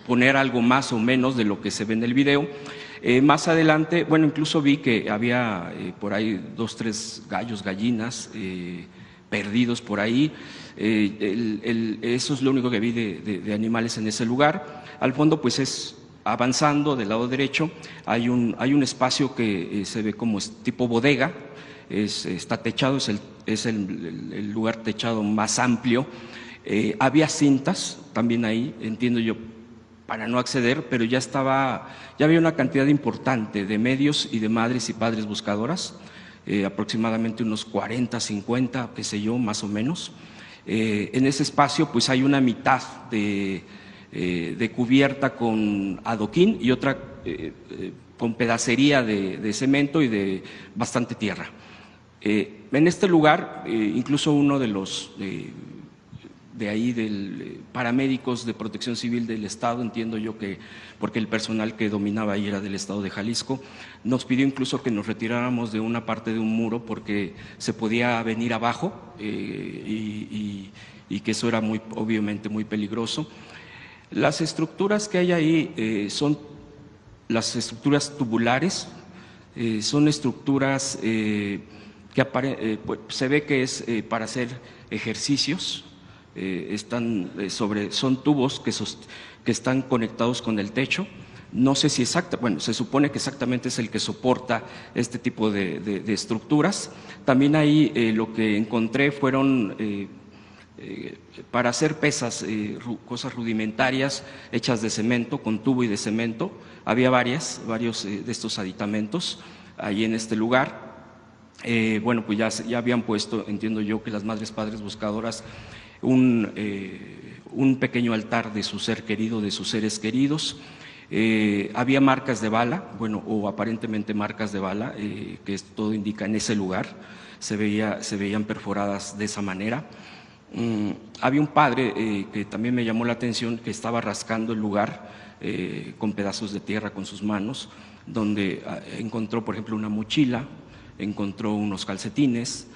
poner algo más o menos de lo que se ve en el video. Más adelante, incluso vi que había por ahí 2, 3 gallos, gallinas perdidos por ahí. Eso es lo único que vi de animales en ese lugar. Al fondo, pues es avanzando del lado derecho, hay un espacio que se ve como tipo bodega, está techado, es el lugar techado más amplio. Había cintas también ahí, entiendo yo, para no acceder, pero ya había una cantidad importante de medios y de madres y padres buscadoras, aproximadamente unos 40, 50, qué sé yo, más o menos. En ese espacio pues hay una mitad de cubierta con adoquín y otra con pedacería de cemento y de bastante tierra. En este lugar, incluso uno de de ahí, paramédicos de Protección Civil del Estado, entiendo yo que, porque el personal que dominaba ahí era del Estado de Jalisco, nos pidió incluso que nos retiráramos de una parte de un muro porque se podía venir abajo y que eso era obviamente muy peligroso. Las estructuras que hay ahí son las estructuras tubulares, son estructuras que se ve que es para hacer ejercicios, son tubos que están conectados con el techo. No sé si se supone que exactamente es el que soporta este tipo de estructuras. También ahí lo que encontré fueron para hacer pesas, cosas rudimentarias hechas de cemento, con tubo y de cemento. Había varios de estos aditamentos ahí en este lugar. Bueno, pues ya habían puesto, entiendo yo, que las madres padres buscadoras un pequeño altar de su ser querido, de sus seres queridos. Había marcas de bala, bueno, o aparentemente marcas de bala, que todo indica en ese lugar, se veían perforadas de esa manera. Había un padre que también me llamó la atención, que estaba rascando el lugar con pedazos de tierra con sus manos, donde encontró, por ejemplo, una mochila, encontró unos calcetines,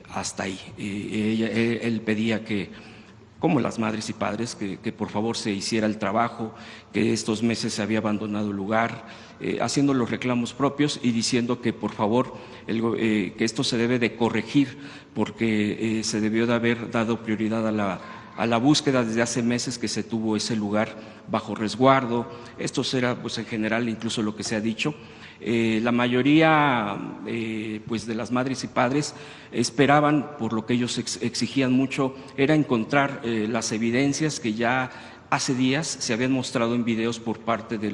hasta ahí. Él pedía que, como las madres y padres, que por favor se hiciera el trabajo, que estos meses se había abandonado el lugar, haciendo los reclamos propios y diciendo que por favor que esto se debe de corregir porque se debió de haber dado prioridad a la búsqueda desde hace meses que se tuvo ese lugar bajo resguardo. Esto será pues en general incluso lo que se ha dicho. La mayoría pues de las madres y padres esperaban, por lo que ellos exigían mucho, era encontrar las evidencias que ya hace días se habían mostrado en videos por parte de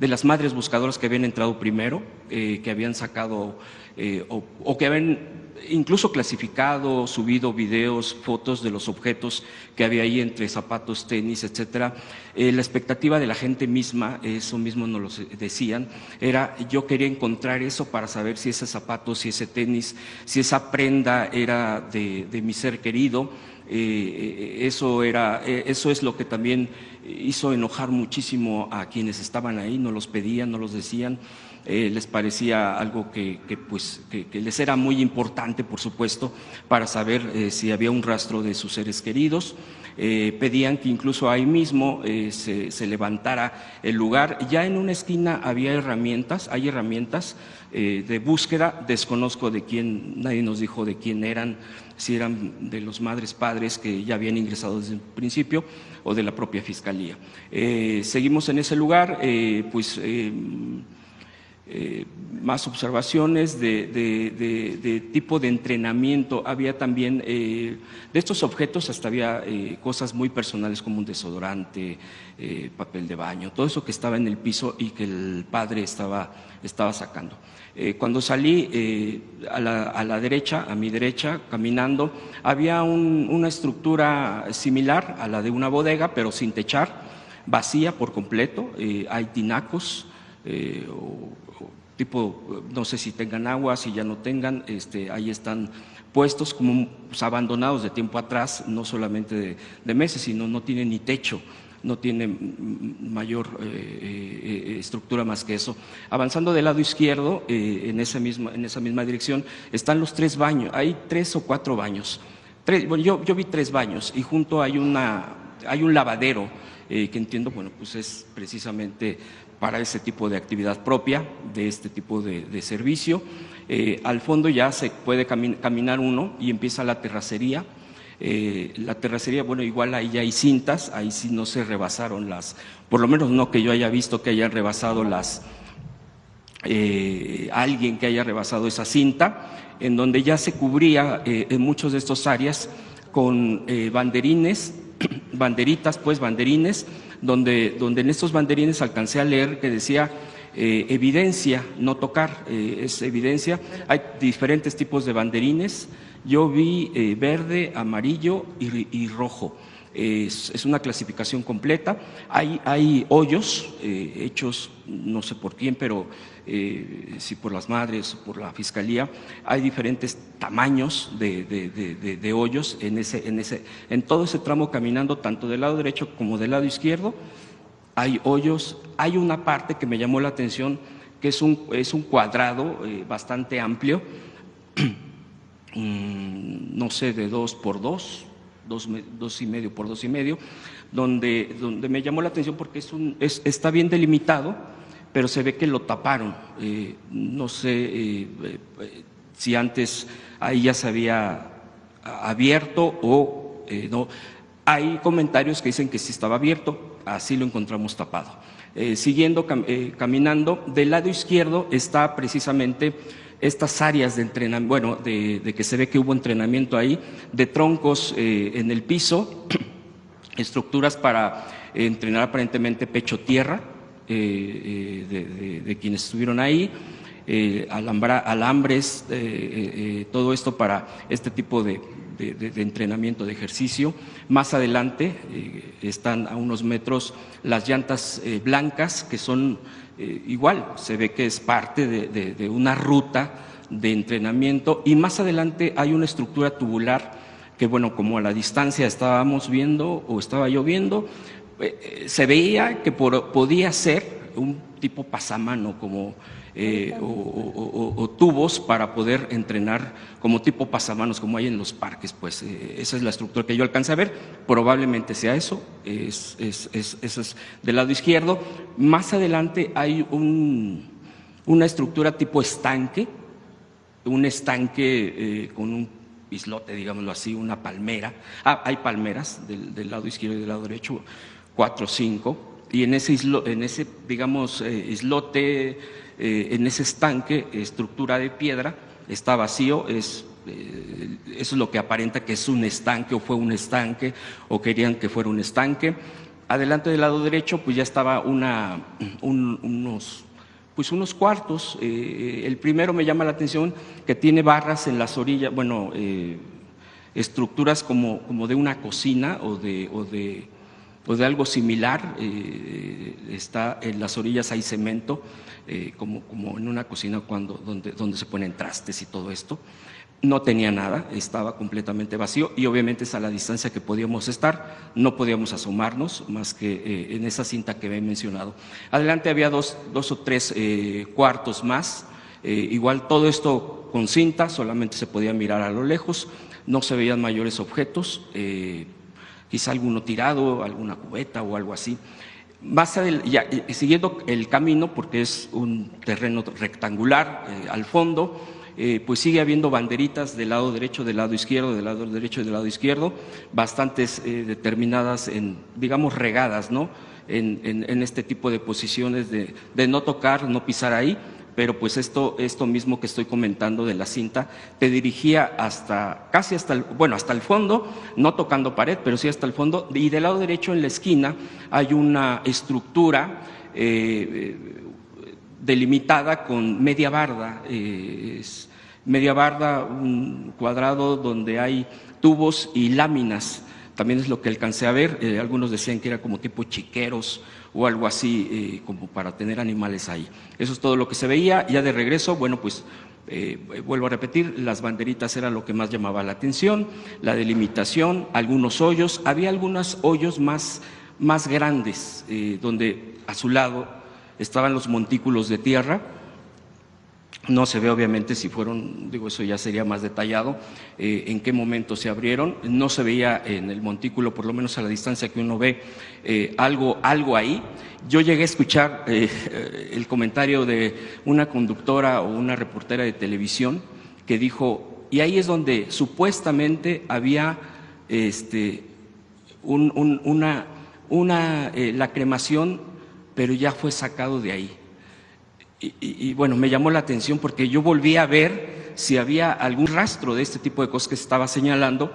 las madres buscadoras que habían entrado primero, que habían sacado o que habían incluso clasificado, subido videos, fotos de los objetos que había ahí entre zapatos, tenis, etcétera. La expectativa de la gente misma, eso mismo nos lo decían, era yo quería encontrar eso para saber si ese zapato, si ese tenis, si esa prenda era de mi ser querido. Eso es lo que también hizo enojar muchísimo a quienes estaban ahí, no los pedían, no los decían. Les parecía algo que les era muy importante, por supuesto, para saber si había un rastro de sus seres queridos. Pedían que incluso ahí mismo se levantara el lugar. Ya en una esquina hay herramientas de búsqueda, desconozco de quién, nadie nos dijo de quién eran, si eran de los madres padres que ya habían ingresado desde el principio o de la propia Fiscalía. Seguimos en ese lugar, más observaciones de tipo de entrenamiento. Había también de estos objetos, hasta había cosas muy personales como un desodorante, papel de baño, todo eso que estaba en el piso y que el padre estaba sacando. Cuando salí a la derecha, a mi derecha, caminando, había una estructura similar a la de una bodega, pero sin techar, vacía por completo. Hay tinacos, tipo, no sé si tengan agua, si ya no tengan, ahí están puestos como pues, abandonados de tiempo atrás, no solamente de meses, sino no tienen ni techo, no tienen mayor estructura más que eso. Avanzando del lado izquierdo, en esa misma dirección, están los 3 baños, hay 3 o 4 baños. Yo vi 3 baños y junto hay un lavadero que entiendo, bueno, pues es precisamente para ese tipo de actividad propia, de este tipo de servicio. Al fondo ya se puede caminar uno y empieza la terracería. La terracería, bueno, igual ahí ya hay cintas, ahí sí no se rebasaron por lo menos no que yo haya visto que hayan rebasado alguien que haya rebasado esa cinta, en donde ya se cubría en muchos de estos áreas con banderines, banderines, donde en estos banderines alcancé a leer que decía evidencia, no tocar, es evidencia. Hay diferentes tipos de banderines, yo vi verde, amarillo y rojo. Es una clasificación completa. Hay hoyos hechos, no sé por quién, pero si por las madres o por la Fiscalía, hay diferentes tamaños de hoyos en todo ese tramo caminando, tanto del lado derecho como del lado izquierdo. Hay hoyos. Hay una parte que me llamó la atención, que es un cuadrado bastante amplio, no sé, de 2 por 2, 2,5 por 2,5, donde me llamó la atención porque está bien delimitado, pero se ve que lo taparon. No sé si antes ahí ya se había abierto o no. Hay comentarios que dicen que sí estaba abierto, así lo encontramos tapado. Siguiendo caminando, del lado izquierdo está precisamente estas áreas de entrenamiento, bueno, de que se ve que hubo entrenamiento ahí, de troncos en el piso, estructuras para entrenar aparentemente pecho-tierra de quienes estuvieron ahí, alambres, todo esto para este tipo de entrenamiento, de ejercicio. Más adelante están a unos metros las llantas blancas, que son igual, se ve que es parte de una ruta de entrenamiento, y más adelante hay una estructura tubular que, bueno, como a la distancia estábamos viendo o estaba yo viendo, se veía que podía ser un tipo pasamano como o tubos para poder entrenar como tipo pasamanos como hay en los parques. Pues esa es la estructura que yo alcancé a ver, probablemente sea eso, eso es del lado izquierdo. Más adelante hay una estructura tipo estanque, un estanque con un islote, digámoslo así, una palmera. Hay palmeras del lado izquierdo y del lado derecho, 4 o 5, y en ese digamos, islote, en ese estanque, estructura de piedra, está vacío. Eso es lo que aparenta que es un estanque, o fue un estanque, o querían que fuera un estanque. Adelante del lado derecho, pues ya estaba unos cuartos. El primero me llama la atención, que tiene barras en las orillas, bueno, estructuras como de una cocina o de algo similar. Está en las orillas, hay cemento, como en una cocina donde se ponen trastes y todo esto. No tenía nada, estaba completamente vacío, y obviamente es a la distancia que podíamos estar, no podíamos asomarnos más que en esa cinta que he mencionado. Adelante había dos o tres cuartos más, igual todo esto con cinta, solamente se podía mirar a lo lejos, no se veían mayores objetos, quizá alguno tirado, alguna cubeta o algo así. Siguiendo el camino, porque es un terreno rectangular, al fondo, pues sigue habiendo banderitas del lado derecho, del lado izquierdo, del lado derecho y del lado izquierdo, bastantes determinadas, digamos, regadas, ¿no? En este tipo de posiciones de no tocar, no pisar ahí. Pero pues esto mismo que estoy comentando de la cinta, te dirigía casi hasta el fondo, no tocando pared, pero sí hasta el fondo. Y del lado derecho, en la esquina, hay una estructura delimitada con media barda. Media barda, un cuadrado donde hay tubos y láminas. También es lo que alcancé a ver. Algunos decían que era como tipo chiqueros o algo así, como para tener animales ahí. Eso es todo lo que se veía. Ya de regreso, bueno, pues vuelvo a repetir, las banderitas era lo que más llamaba la atención, la delimitación, algunos hoyos. Había algunos hoyos más grandes, donde a su lado estaban los montículos de tierra. No se ve obviamente si fueron, digo, eso ya sería más detallado, en qué momento se abrieron. No se veía en el montículo, por lo menos a la distancia que uno ve, algo ahí. Yo llegué a escuchar el comentario de una conductora o una reportera de televisión que dijo, y ahí es donde supuestamente había la cremación, pero ya fue sacado de ahí. Y bueno, me llamó la atención porque yo volví a ver si había algún rastro de este tipo de cosas que se estaba señalando,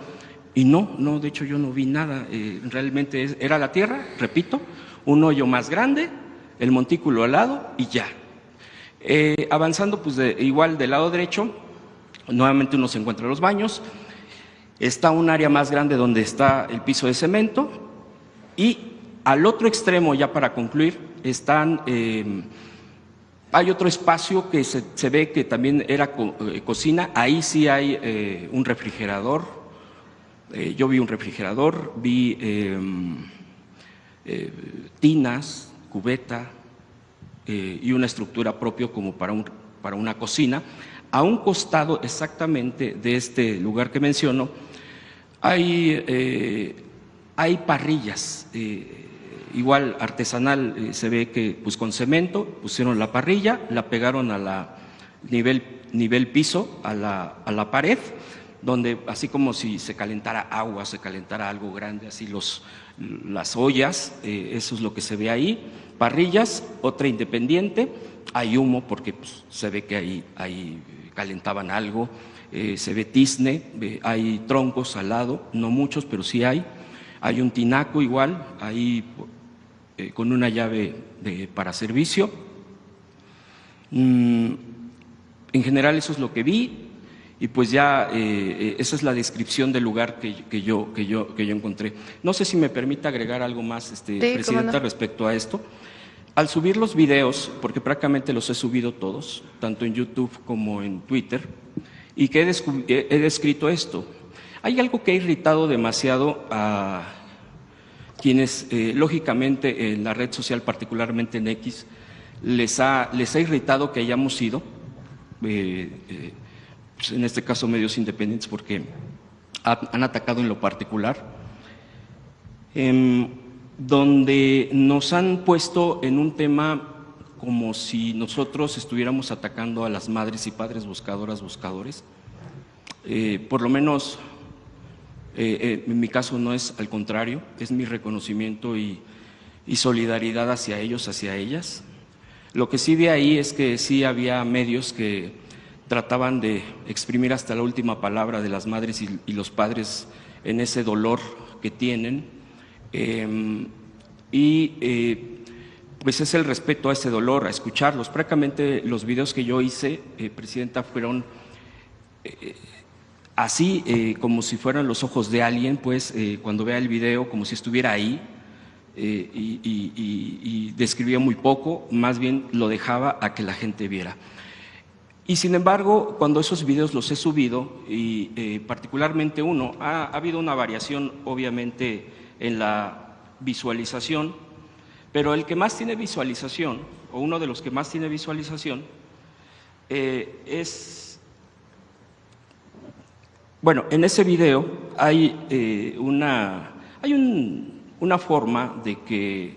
y no, de hecho yo no vi nada. Realmente era la tierra, repito, un hoyo más grande, el montículo al lado y ya. Avanzando, pues igual del lado derecho, nuevamente uno se encuentra en los baños. Está un área más grande donde está el piso de cemento y al otro extremo, ya para concluir, hay otro espacio que se ve que también era cocina. Ahí sí hay un refrigerador. Yo vi un refrigerador, vi tinas, cubeta y una estructura propia como para una cocina. A un costado exactamente de este lugar que menciono hay parrillas, igual artesanal, se ve que pues con cemento pusieron la parrilla, la pegaron a la nivel piso, a la pared, donde así como si se calentara agua, se calentara algo grande, así las ollas, eso es lo que se ve ahí, parrillas, otra independiente, hay humo porque pues, se ve que ahí calentaban algo, se ve tizne, hay troncos al lado, no muchos, pero sí hay un tinaco igual, ahí con una llave para servicio. En general eso es lo que vi y pues ya esa es la descripción del lugar que yo encontré. No sé si me permite agregar algo más, sí, Presidenta, no. respecto a esto. Al subir los videos, porque prácticamente los he subido todos, tanto en YouTube como en Twitter, y que he descrito esto, hay algo que ha irritado demasiado a quienes, lógicamente, en la red social, particularmente en X, les ha irritado que hayamos ido, pues en este caso medios independientes, porque han atacado en lo particular, donde nos han puesto en un tema como si nosotros estuviéramos atacando a las madres y padres buscadoras, buscadores. Por lo menos en mi caso no es al contrario, es mi reconocimiento y solidaridad hacia ellos, hacia ellas. Lo que sí de ahí es que sí había medios que trataban de exprimir hasta la última palabra de las madres y los padres en ese dolor que tienen. Pues es el respeto a ese dolor, a escucharlos. Prácticamente los videos que yo hice, Presidenta, fueron así como si fueran los ojos de alguien, pues cuando vea el video como si estuviera ahí y describía muy poco, más bien lo dejaba a que la gente viera. Y sin embargo, cuando esos videos los he subido, y particularmente uno, ha habido una variación obviamente en la visualización, pero el que más tiene visualización, o uno de los que más tiene visualización, bueno, en ese video hay una forma de que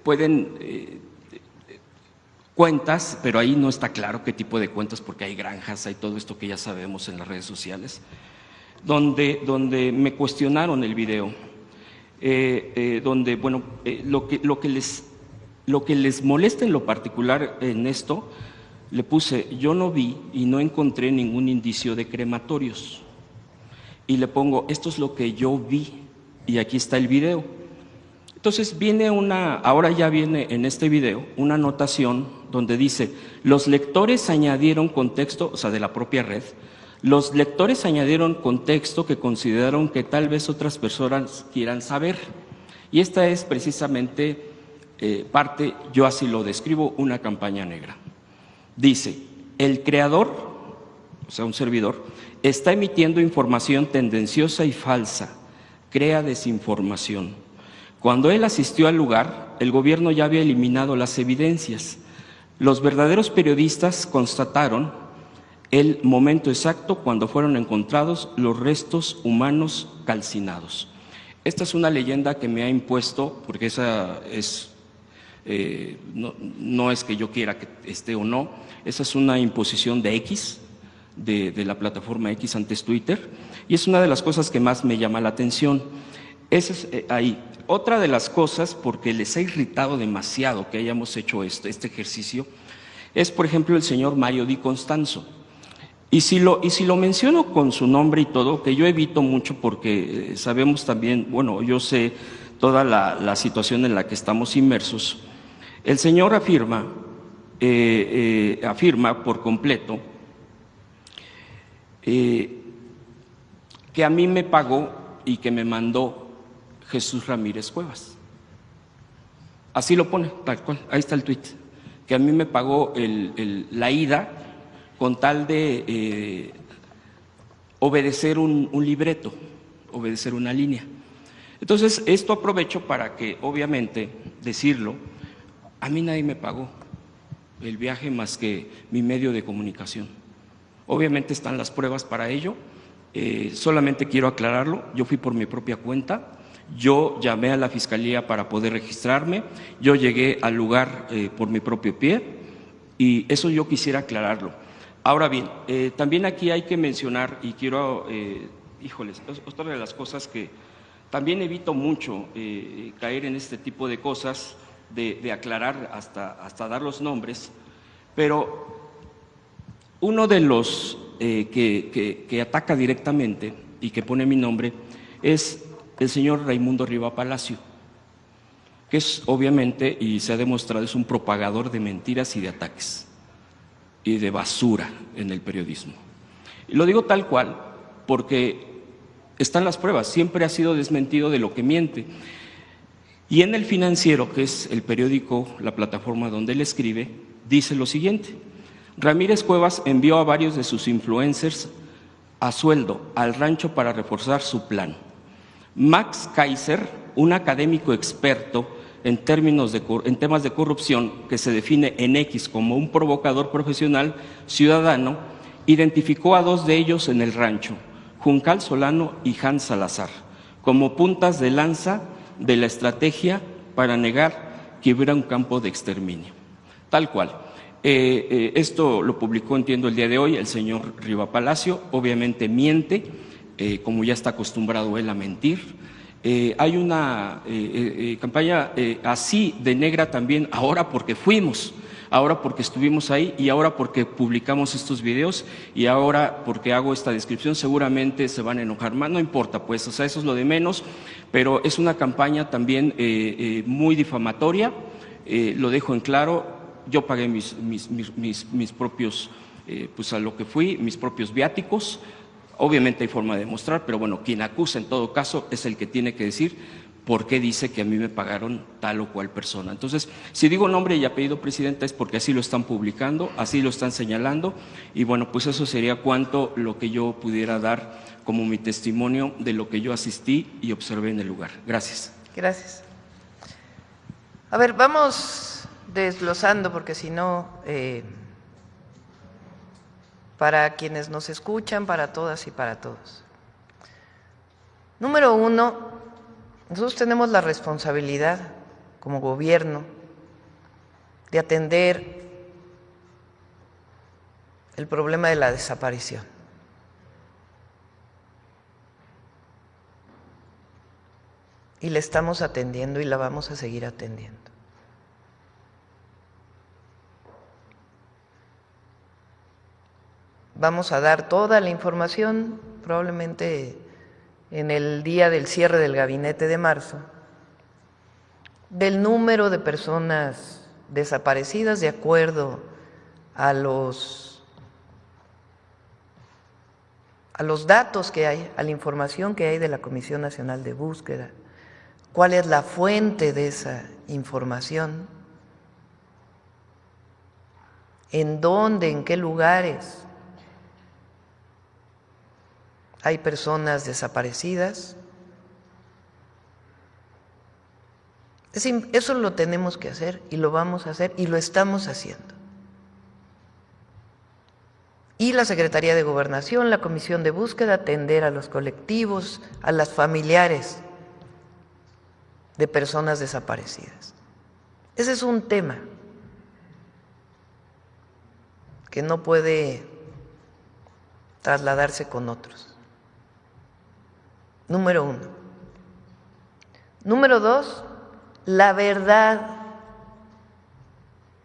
pueden cuentas, pero ahí no está claro qué tipo de cuentas, porque hay granjas, hay todo esto que ya sabemos en las redes sociales, donde me cuestionaron el video, donde, bueno, lo que les molesta en lo particular en esto, le puse, yo no vi y no encontré ningún indicio de crematorios. Y le pongo, esto es lo que yo vi, y aquí está el video. Entonces ahora ya viene en este video una anotación donde dice, los lectores añadieron contexto, o sea, de la propia red, los lectores añadieron contexto que consideraron que tal vez otras personas quieran saber. Y esta es precisamente parte, yo así lo describo, una campaña negra. Dice, el creador, o sea, un servidor, está emitiendo información tendenciosa y falsa, crea desinformación. Cuando él asistió al lugar, el gobierno ya había eliminado las evidencias. Los verdaderos periodistas constataron el momento exacto cuando fueron encontrados los restos humanos calcinados. Esta es una leyenda que me ha impuesto, porque esa es, no es que yo quiera que esté o no, esa es una imposición de X, de la plataforma X antes Twitter, y es una de las cosas que más me llama la atención. Esa es ahí. Otra de las cosas, porque les ha irritado demasiado que hayamos hecho este ejercicio, es, por ejemplo, el señor Mario Di Constanzo. Y si lo menciono con su nombre y todo, que yo evito mucho porque sabemos también, bueno, yo sé toda la situación en la que estamos inmersos, el señor afirma por completo que a mí me pagó y que me mandó Jesús Ramírez Cuevas. Así lo pone, tal cual, ahí está el tuit, que a mí me pagó la ida con tal de obedecer un libreto, obedecer una línea. Entonces, esto aprovecho para que, obviamente, decirlo, a mí nadie me pagó el viaje más que mi medio de comunicación. Obviamente están las pruebas para ello, solamente quiero aclararlo, yo fui por mi propia cuenta, yo llamé a la Fiscalía para poder registrarme, yo llegué al lugar por mi propio pie y eso yo quisiera aclararlo. Ahora bien, también aquí hay que mencionar y quiero, híjoles, otra de las cosas que también evito mucho caer en este tipo de cosas, de aclarar hasta dar los nombres, pero uno de los que ataca directamente y que pone mi nombre es el señor Raimundo Riva Palacio, que es obviamente, y se ha demostrado, es un propagador de mentiras y de ataques y de basura en el periodismo. Y lo digo tal cual porque están las pruebas, siempre ha sido desmentido de lo que miente. Y en El Financiero, que es el periódico, la plataforma donde él escribe, dice lo siguiente: Ramírez Cuevas envió a varios de sus influencers a sueldo al rancho para reforzar su plan. Max Kaiser, un académico experto en temas de corrupción que se define en X como un provocador profesional ciudadano, identificó a dos de ellos en el rancho, Juncal Solano y Hans Salazar, como puntas de lanza de la estrategia para negar que hubiera un campo de exterminio. Tal cual. Esto lo publicó, entiendo, el día de hoy el señor Riva Palacio, obviamente miente, como ya está acostumbrado él a mentir. Hay una campaña así de negra también, ahora porque fuimos, ahora porque estuvimos ahí y ahora porque publicamos estos videos y ahora porque hago esta descripción. Seguramente se van a enojar más, no importa, pues, o sea, eso es lo de menos, pero es una campaña también muy difamatoria, lo dejo en claro. Yo pagué mis propios, pues a lo que fui, mis propios viáticos. Obviamente hay forma de demostrar, pero bueno, quien acusa en todo caso es el que tiene que decir por qué dice que a mí me pagaron tal o cual persona. Entonces, si digo nombre y apellido, Presidenta, es porque así lo están publicando, así lo están señalando, y bueno, pues eso sería cuanto lo que yo pudiera dar como mi testimonio de lo que yo asistí y observé en el lugar. Gracias. Gracias. A ver, vamos desglosando, porque si no, para quienes nos escuchan, para todas y para todos. Número uno, nosotros tenemos la responsabilidad como gobierno de atender el problema de la desaparición. Y la estamos atendiendo y la vamos a seguir atendiendo. Vamos a dar toda la información, probablemente en el día del cierre del gabinete de marzo, del número de personas desaparecidas de acuerdo a los datos que hay, a la información que hay de la Comisión Nacional de Búsqueda, cuál es la fuente de esa información, en dónde, en qué lugares hay personas desaparecidas. Eso lo tenemos que hacer y lo vamos a hacer y lo estamos haciendo. Y la Secretaría de Gobernación, la Comisión de Búsqueda, atender a los colectivos, a las familiares de personas desaparecidas. Ese es un tema que no puede trasladarse con otros. Número uno. Número dos, la verdad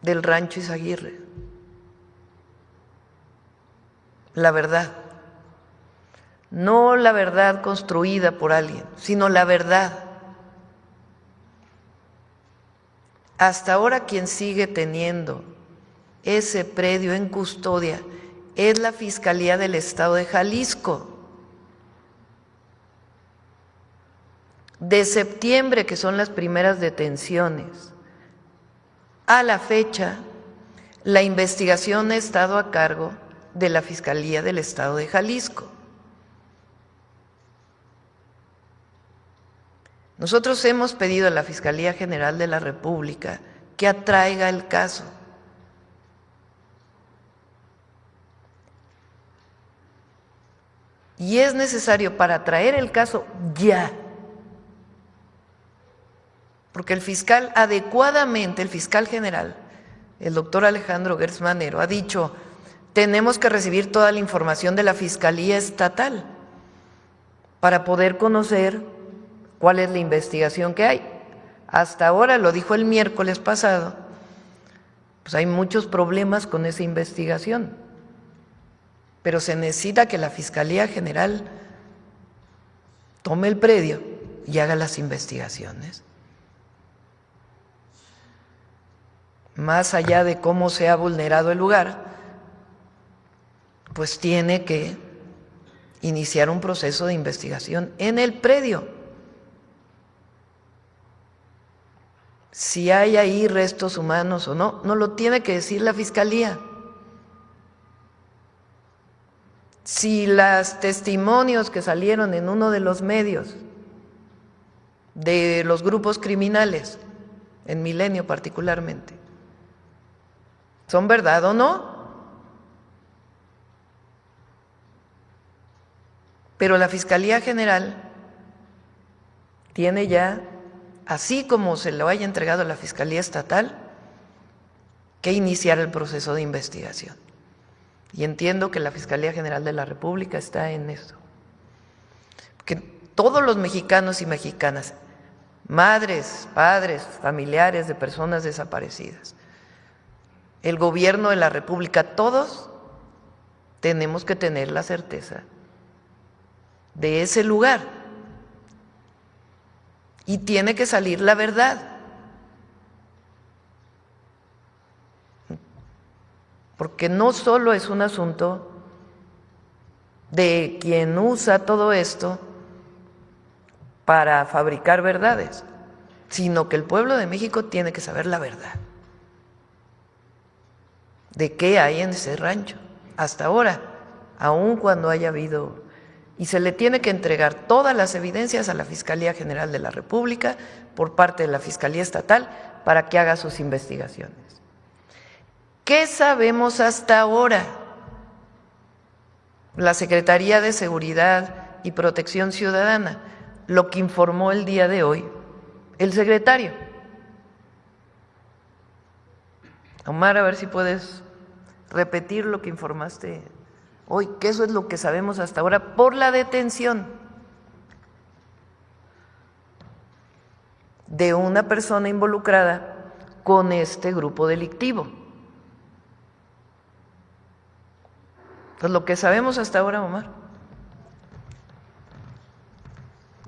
del Rancho Izaguirre. La verdad. No la verdad construida por alguien, sino la verdad. Hasta ahora quien sigue teniendo ese predio en custodia es la Fiscalía del Estado de Jalisco. De septiembre, que son las primeras detenciones, a la fecha, la investigación ha estado a cargo de la Fiscalía del Estado de Jalisco. Nosotros hemos pedido a la Fiscalía General de la República que atraiga el caso. Y es necesario para traer el caso ya, porque el fiscal adecuadamente, el fiscal general, el doctor Alejandro Gertz Manero, ha dicho: tenemos que recibir toda la información de la Fiscalía Estatal para poder conocer cuál es la investigación que hay. Hasta ahora, lo dijo el miércoles pasado, pues hay muchos problemas con esa investigación, pero se necesita que la Fiscalía General tome el predio y haga las investigaciones. Más allá de cómo se ha vulnerado el lugar, pues tiene que iniciar un proceso de investigación en el predio. Si hay ahí restos humanos o no, no lo tiene que decir la Fiscalía. Si los testimonios que salieron en uno de los medios de los grupos criminales, en Milenio particularmente, ¿son verdad o no? Pero la Fiscalía General tiene ya, así como se lo haya entregado a la Fiscalía Estatal, que iniciar el proceso de investigación. Y entiendo que la Fiscalía General de la República está en esto. Que todos los mexicanos y mexicanas, madres, padres, familiares de personas desaparecidas, el gobierno de la República, todos tenemos que tener la certeza de ese lugar. Y tiene que salir la verdad. Porque no solo es un asunto de quien usa todo esto para fabricar verdades, sino que el pueblo de México tiene que saber la verdad de qué hay en ese rancho hasta ahora, aun cuando haya habido, y se le tiene que entregar todas las evidencias a la Fiscalía General de la República por parte de la Fiscalía Estatal para que haga sus investigaciones. ¿Qué sabemos hasta ahora? La Secretaría de Seguridad y Protección Ciudadana, lo que informó el día de hoy el secretario. Omar, a ver si puedes repetir lo que informaste hoy, que eso es lo que sabemos hasta ahora por la detención de una persona involucrada con este grupo delictivo. Pues lo que sabemos hasta ahora, Omar.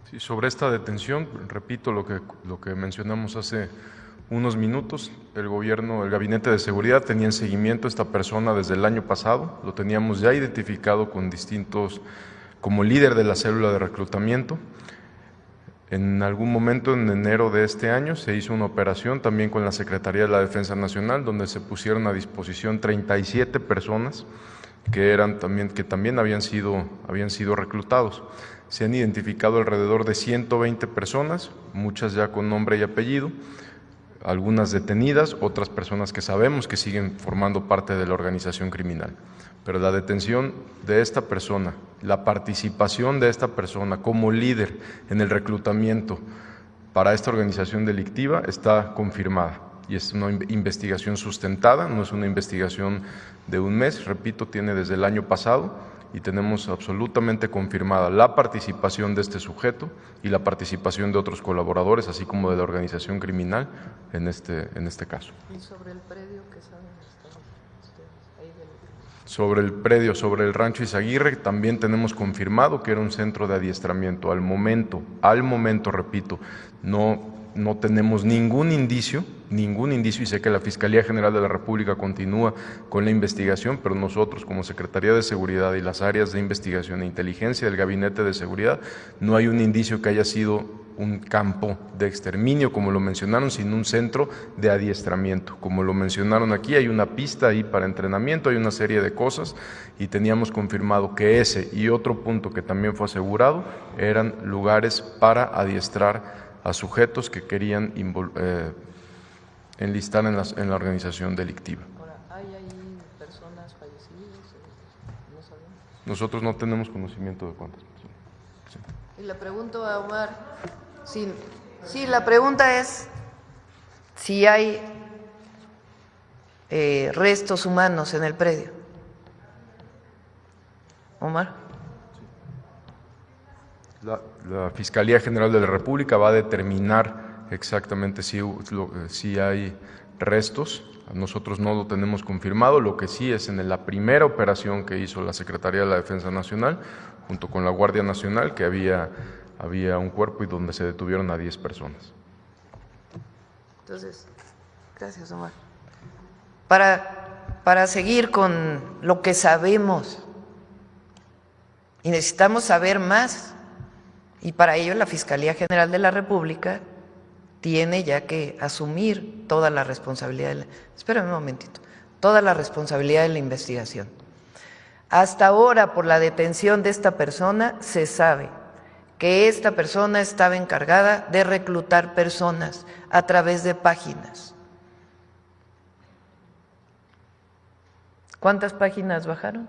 Sí, sobre esta detención, repito lo que mencionamos hace unos minutos, el Gabinete de Seguridad tenía en seguimiento a esta persona desde el año pasado, lo teníamos ya identificado con distintos, como líder de la célula de reclutamiento. En algún momento en enero de este año se hizo una operación también con la Secretaría de la Defensa Nacional, donde se pusieron a disposición 37 personas que también habían sido reclutados. Se han identificado alrededor de 120 personas, muchas ya con nombre y apellido, algunas detenidas, otras personas que sabemos que siguen formando parte de la organización criminal. Pero la detención de esta persona, la participación de esta persona como líder en el reclutamiento para esta organización delictiva está confirmada. Y es una investigación sustentada, no es una investigación de un mes, repito, tiene desde el año pasado y tenemos absolutamente confirmada la participación de este sujeto y la participación de otros colaboradores, así como de la organización criminal en este caso. ¿Y sobre el predio que saben ustedes ahí del... Sobre el predio, sobre el rancho Izaguirre, también tenemos confirmado que era un centro de adiestramiento. Al momento, repito, no no tenemos ningún indicio, y sé que la Fiscalía General de la República continúa con la investigación, pero nosotros como Secretaría de Seguridad y las áreas de investigación e inteligencia del Gabinete de Seguridad, no hay un indicio que haya sido un campo de exterminio, como lo mencionaron, sino un centro de adiestramiento. Como lo mencionaron aquí, hay una pista ahí para entrenamiento, hay una serie de cosas, y teníamos confirmado que ese y otro punto que también fue asegurado eran lugares para adiestrar a sujetos que querían enlistar en la organización delictiva. Ahora, ¿hay ahí personas fallecidas? No sabemos. Nosotros no tenemos conocimiento de cuántas personas. Sí. Y le pregunto a Omar, sí, la pregunta es si hay restos humanos en el predio. Omar. La Fiscalía General de la República va a determinar exactamente si hay restos. Nosotros no lo tenemos confirmado, lo que sí es en la primera operación que hizo la Secretaría de la Defensa Nacional, junto con la Guardia Nacional, que había un cuerpo y donde se detuvieron a 10 personas. Entonces, gracias, Omar. Para seguir con lo que sabemos, y necesitamos saber más, y para ello la Fiscalía General de la República tiene ya que asumir toda la responsabilidad, espérame un momentito, toda la responsabilidad de la investigación. Hasta ahora, por la detención de esta persona, se sabe que esta persona estaba encargada de reclutar personas a través de páginas. ¿Cuántas páginas bajaron?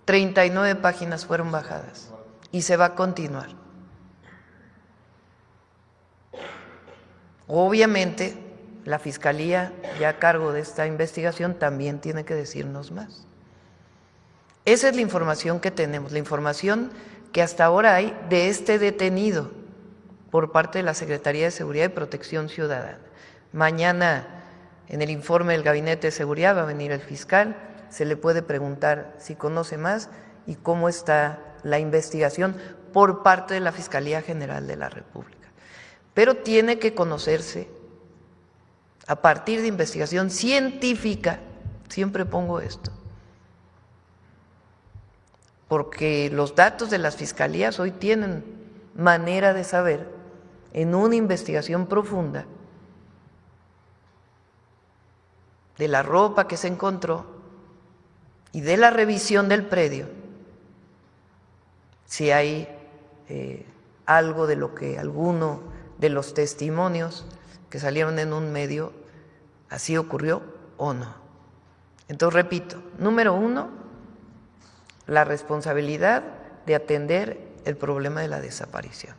39 páginas fueron bajadas y se va a continuar. Obviamente, la Fiscalía, ya a cargo de esta investigación, también tiene que decirnos más. Esa es la información que tenemos, la información que hasta ahora hay de este detenido por parte de la Secretaría de Seguridad y Protección Ciudadana. Mañana, en el informe del Gabinete de Seguridad, va a venir el fiscal, se le puede preguntar si conoce más y cómo está la investigación por parte de la Fiscalía General de la República. Pero tiene que conocerse a partir de investigación científica, siempre pongo esto, porque los datos de las fiscalías hoy tienen manera de saber, en una investigación profunda, de la ropa que se encontró y de la revisión del predio, si hay algo de lo que alguno de los testimonios que salieron en un medio así ocurrió o no. Entonces, repito, número uno, la responsabilidad de atender el problema de la desaparición.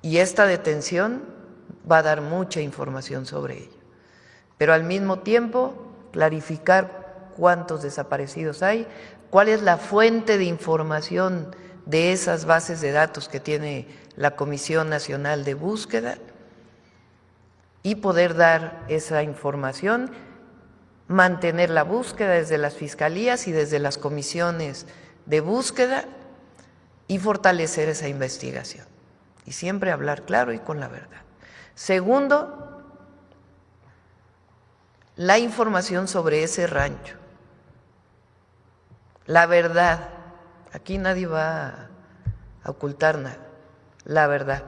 Y esta detención va a dar mucha información sobre ello. Pero al mismo tiempo, clarificar cuántos desaparecidos hay, cuál es la fuente de información de esas bases de datos que tiene la Comisión Nacional de Búsqueda y poder dar esa información, mantener la búsqueda desde las fiscalías y desde las comisiones de búsqueda y fortalecer esa investigación. Y siempre hablar claro y con la verdad. Segundo, la información sobre ese rancho. La verdad. Aquí nadie va a ocultar nada. La verdad.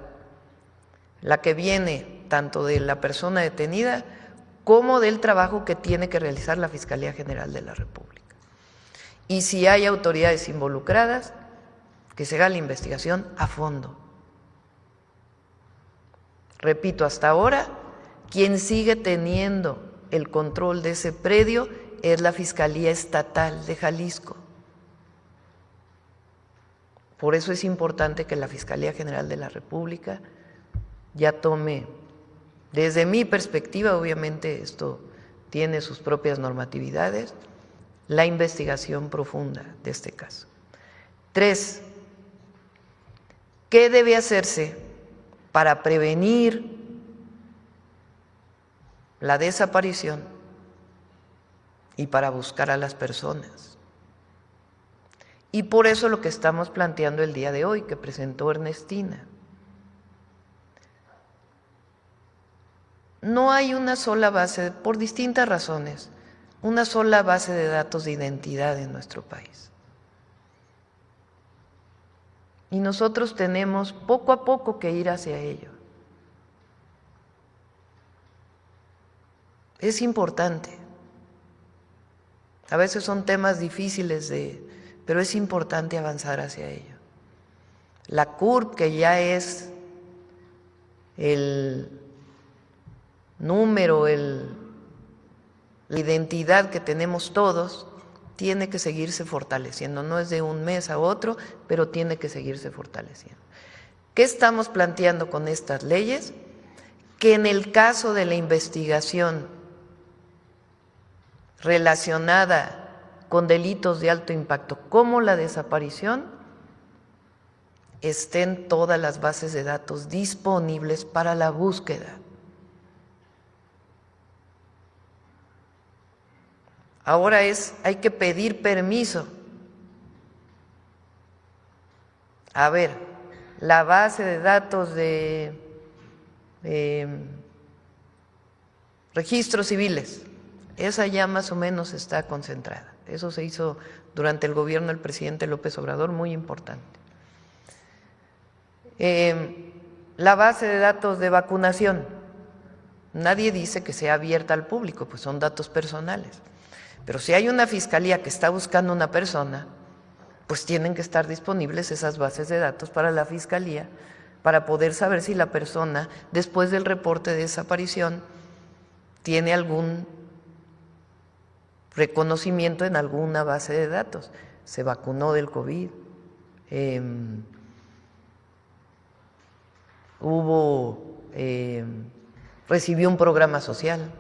La que viene tanto de la persona detenida como del trabajo que tiene que realizar la Fiscalía General de la República. Y si hay autoridades involucradas, que se haga la investigación a fondo. Repito, hasta ahora, quien sigue teniendo el control de ese predio es la Fiscalía Estatal de Jalisco. Por eso es importante que la Fiscalía General de la República ya tome, desde mi perspectiva, obviamente esto tiene sus propias normatividades, la investigación profunda de este caso. 3. ¿Qué debe hacerse para prevenir la desaparición y para buscar a las personas? Y por eso lo que estamos planteando el día de hoy, que presentó Ernestina. no hay una sola base, por distintas razones, una sola base de datos de identidad en nuestro país. Y nosotros tenemos poco a poco que ir hacia ello. Es importante. A veces son temas difíciles pero es importante avanzar hacia ello. La CURP, que ya es el número, la identidad que tenemos todos, tiene que seguirse fortaleciendo. No es de un mes a otro, pero tiene que seguirse fortaleciendo. ¿Qué estamos planteando con estas leyes? Que en el caso de la investigación relacionada con delitos de alto impacto, como la desaparición, estén todas las bases de datos disponibles para la búsqueda. Ahora hay que pedir permiso. A ver, la base de datos de registros civiles, esa ya más o menos está concentrada. Eso se hizo durante el gobierno del presidente López Obrador, muy importante. La base de datos de vacunación, nadie dice que sea abierta al público, pues son datos personales. Pero si hay una fiscalía que está buscando una persona, pues tienen que estar disponibles esas bases de datos para la fiscalía, para poder saber si la persona, después del reporte de desaparición, tiene algún reconocimiento en alguna base de datos. Se vacunó del COVID, recibió un programa social,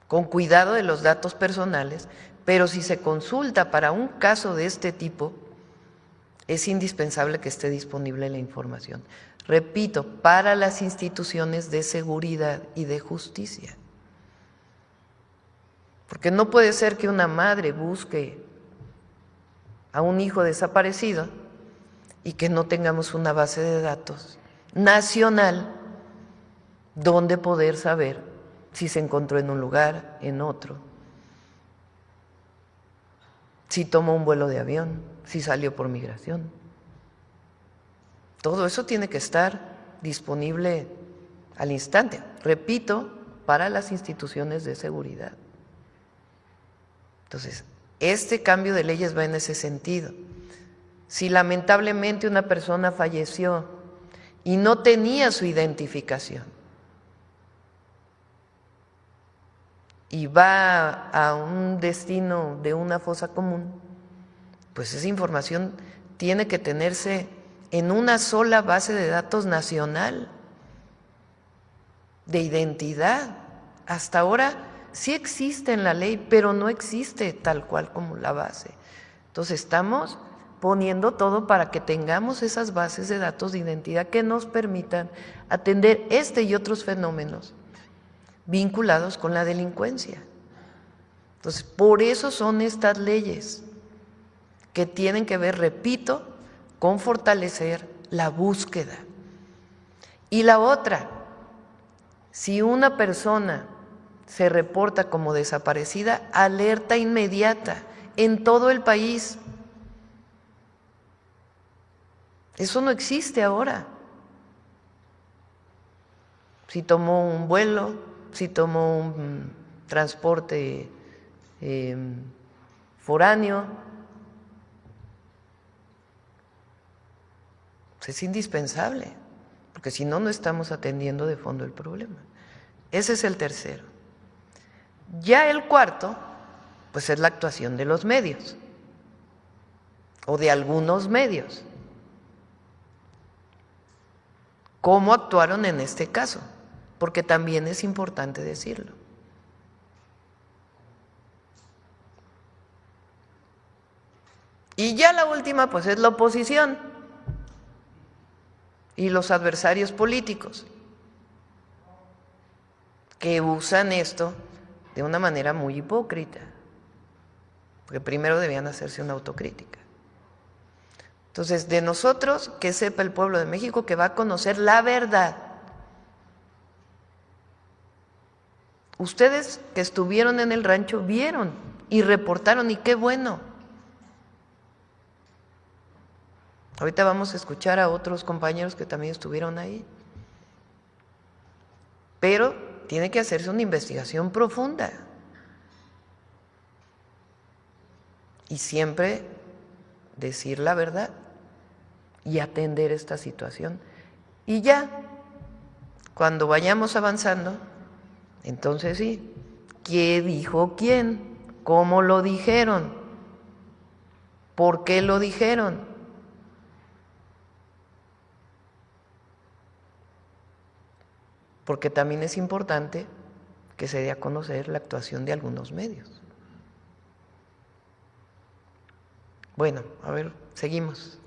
con cuidado de los datos personales, pero si se consulta para un caso de este tipo, es indispensable que esté disponible la información. Repito, para las instituciones de seguridad y de justicia. Porque no puede ser que una madre busque a un hijo desaparecido y que no tengamos una base de datos nacional donde poder saber si se encontró en un lugar, en otro, si tomó un vuelo de avión, si salió por migración. Todo eso tiene que estar disponible al instante, repito, para las instituciones de seguridad. Entonces, este cambio de leyes va en ese sentido. Si lamentablemente una persona falleció y no tenía su identificación, y va a un destino de una fosa común, pues esa información tiene que tenerse en una sola base de datos nacional de identidad. Hasta ahora sí existe en la ley, pero no existe tal cual como la base. Entonces estamos poniendo todo para que tengamos esas bases de datos de identidad que nos permitan atender este y otros fenómenos vinculados con la delincuencia. Entonces, por eso son estas leyes que tienen que ver, repito, con fortalecer la búsqueda. Y la otra, si una persona se reporta como desaparecida, alerta inmediata en todo el país. Eso no existe ahora. Si tomó un vuelo, si tomó un transporte foráneo, pues es indispensable, porque si no, no estamos atendiendo de fondo el problema. Ese es el tercero. Ya el cuarto, pues es la actuación de los medios, o de algunos medios. ¿Cómo actuaron en este caso? Porque también es importante decirlo. Y ya la última, pues es la oposición y los adversarios políticos, que usan esto de una manera muy hipócrita, porque primero debían hacerse una autocrítica. Entonces, de nosotros, que sepa el pueblo de México que va a conocer la verdad Ustedes que estuvieron en el rancho vieron y reportaron, y qué bueno. Ahorita vamos a escuchar a otros compañeros que también estuvieron ahí. Pero tiene que hacerse una investigación profunda. Y siempre decir la verdad y atender esta situación. Y ya, cuando vayamos avanzando, entonces sí, ¿qué dijo quién? ¿Cómo lo dijeron? ¿Por qué lo dijeron? Porque también es importante que se dé a conocer la actuación de algunos medios. Bueno, a ver, seguimos.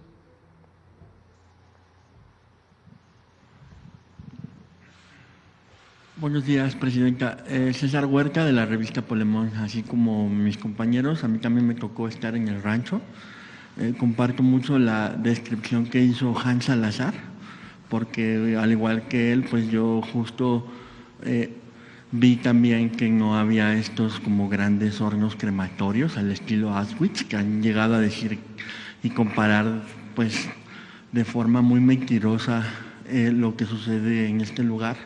Buenos días, Presidenta. César Huerta, de la revista Polemón. Así como mis compañeros, a mí también me tocó estar en el rancho. Comparto mucho la descripción que hizo Hans Salazar, porque al igual que él, pues yo justo vi también que no había estos como grandes hornos crematorios al estilo Auschwitz, que han llegado a decir y comparar pues de forma muy mentirosa lo que sucede en este lugar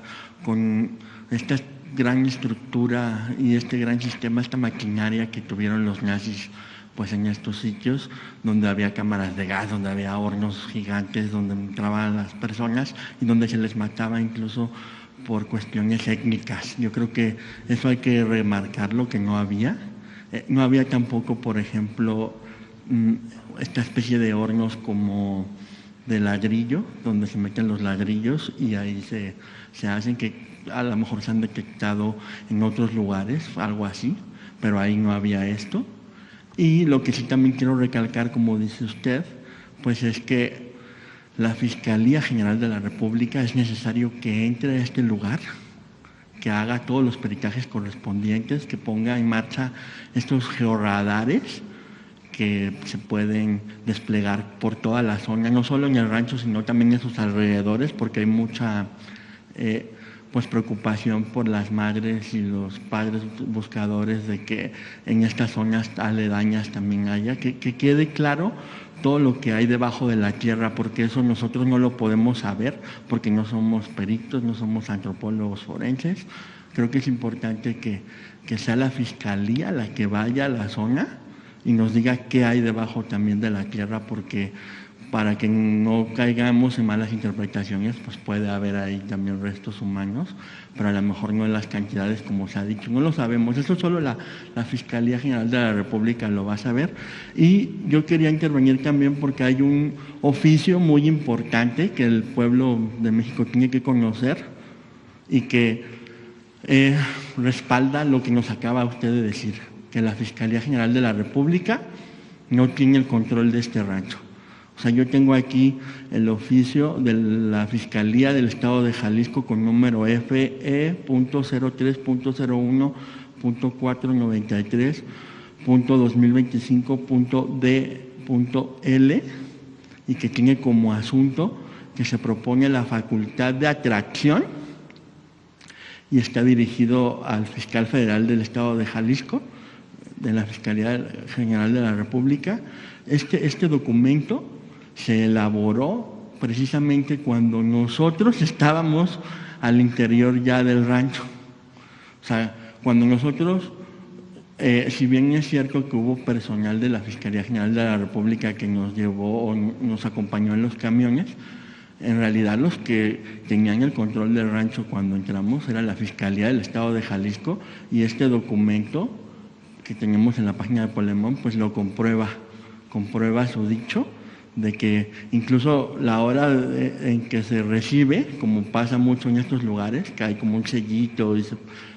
con esta gran estructura y este gran sistema, esta maquinaria que tuvieron los nazis pues en estos sitios donde había cámaras de gas, donde había hornos gigantes, donde entraban las personas y donde se les mataba incluso por cuestiones étnicas. Yo creo que eso hay que remarcarlo, que no había. No había tampoco, por ejemplo, esta especie de hornos como de ladrillo, donde se meten los ladrillos y ahí se hacen, que a lo mejor se han detectado en otros lugares, algo así, pero ahí no había esto. Y lo que sí también quiero recalcar, como dice usted, pues es que la Fiscalía General de la República es necesario que entre a este lugar, que haga todos los peritajes correspondientes, que ponga en marcha estos georradares que se pueden desplegar por toda la zona, no solo en el rancho, sino también en sus alrededores, porque hay mucha pues preocupación por las madres y los padres buscadores de que en estas zonas aledañas también haya, que quede claro todo lo que hay debajo de la tierra, porque eso nosotros no lo podemos saber, porque no somos peritos, no somos antropólogos forenses. Creo que es importante que sea la Fiscalía la que vaya a la zona y nos diga qué hay debajo también de la tierra, porque para que no caigamos en malas interpretaciones, pues puede haber ahí también restos humanos, pero a lo mejor no en las cantidades como se ha dicho, no lo sabemos, eso solo la Fiscalía General de la República lo va a saber. Y yo quería intervenir también porque hay un oficio muy importante que el pueblo de México tiene que conocer y que respalda lo que nos acaba usted de decir, que la Fiscalía General de la República no tiene el control de este rancho. O sea, yo tengo aquí el oficio de la Fiscalía del Estado de Jalisco con número FE.03.01.493.2025.D.L y que tiene como asunto que se propone la facultad de atracción y está dirigido al fiscal federal del Estado de Jalisco, de la Fiscalía General de la República. Este documento se elaboró precisamente cuando nosotros estábamos al interior ya del rancho. O sea, cuando nosotros, si bien es cierto que hubo personal de la Fiscalía General de la República que nos llevó o nos acompañó en los camiones, en realidad los que tenían el control del rancho cuando entramos era la Fiscalía del Estado de Jalisco, y este documento que tenemos en la página de Polemón pues lo comprueba su dicho, de que incluso la hora en que se recibe, como pasa mucho en estos lugares, que hay como un sellito,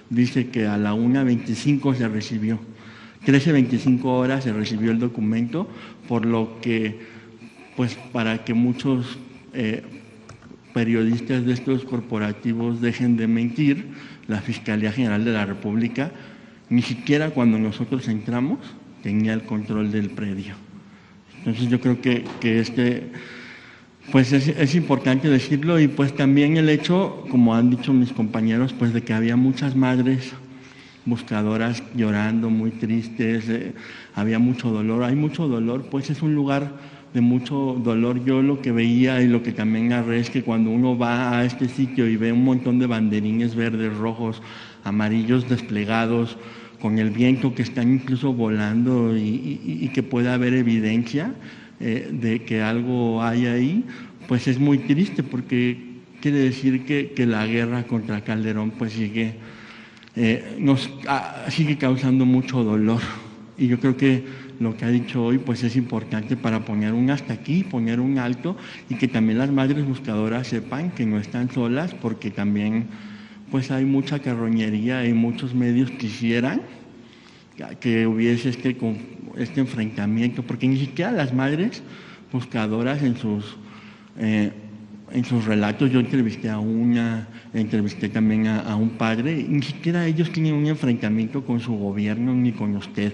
dice que a la 1:25 se recibió, 13:25 horas se recibió el documento, por lo que, pues para que muchos periodistas de estos corporativos dejen de mentir, la Fiscalía General de la República, ni siquiera cuando nosotros entramos, tenía el control del predio. Entonces yo creo que pues es importante decirlo, y pues también el hecho, como han dicho mis compañeros, pues de que había muchas madres buscadoras llorando, muy tristes, había mucho dolor, hay mucho dolor, pues es un lugar de mucho dolor. Yo lo que veía y lo que también narré es que cuando uno va a este sitio y ve un montón de banderines verdes, rojos, amarillos desplegados, con el viento que están incluso volando y que puede haber evidencia de que algo hay ahí, pues es muy triste porque quiere decir que la guerra contra Calderón pues sigue causando mucho dolor. Y yo creo que lo que ha dicho hoy pues es importante para poner un hasta aquí, poner un alto, y que también las madres buscadoras sepan que no están solas, porque también pues hay mucha carroñería y muchos medios quisieran que hubiese este enfrentamiento, porque ni siquiera las madres buscadoras en sus relatos, yo entrevisté a una, entrevisté también a un padre, y ni siquiera ellos tienen un enfrentamiento con su gobierno ni con usted.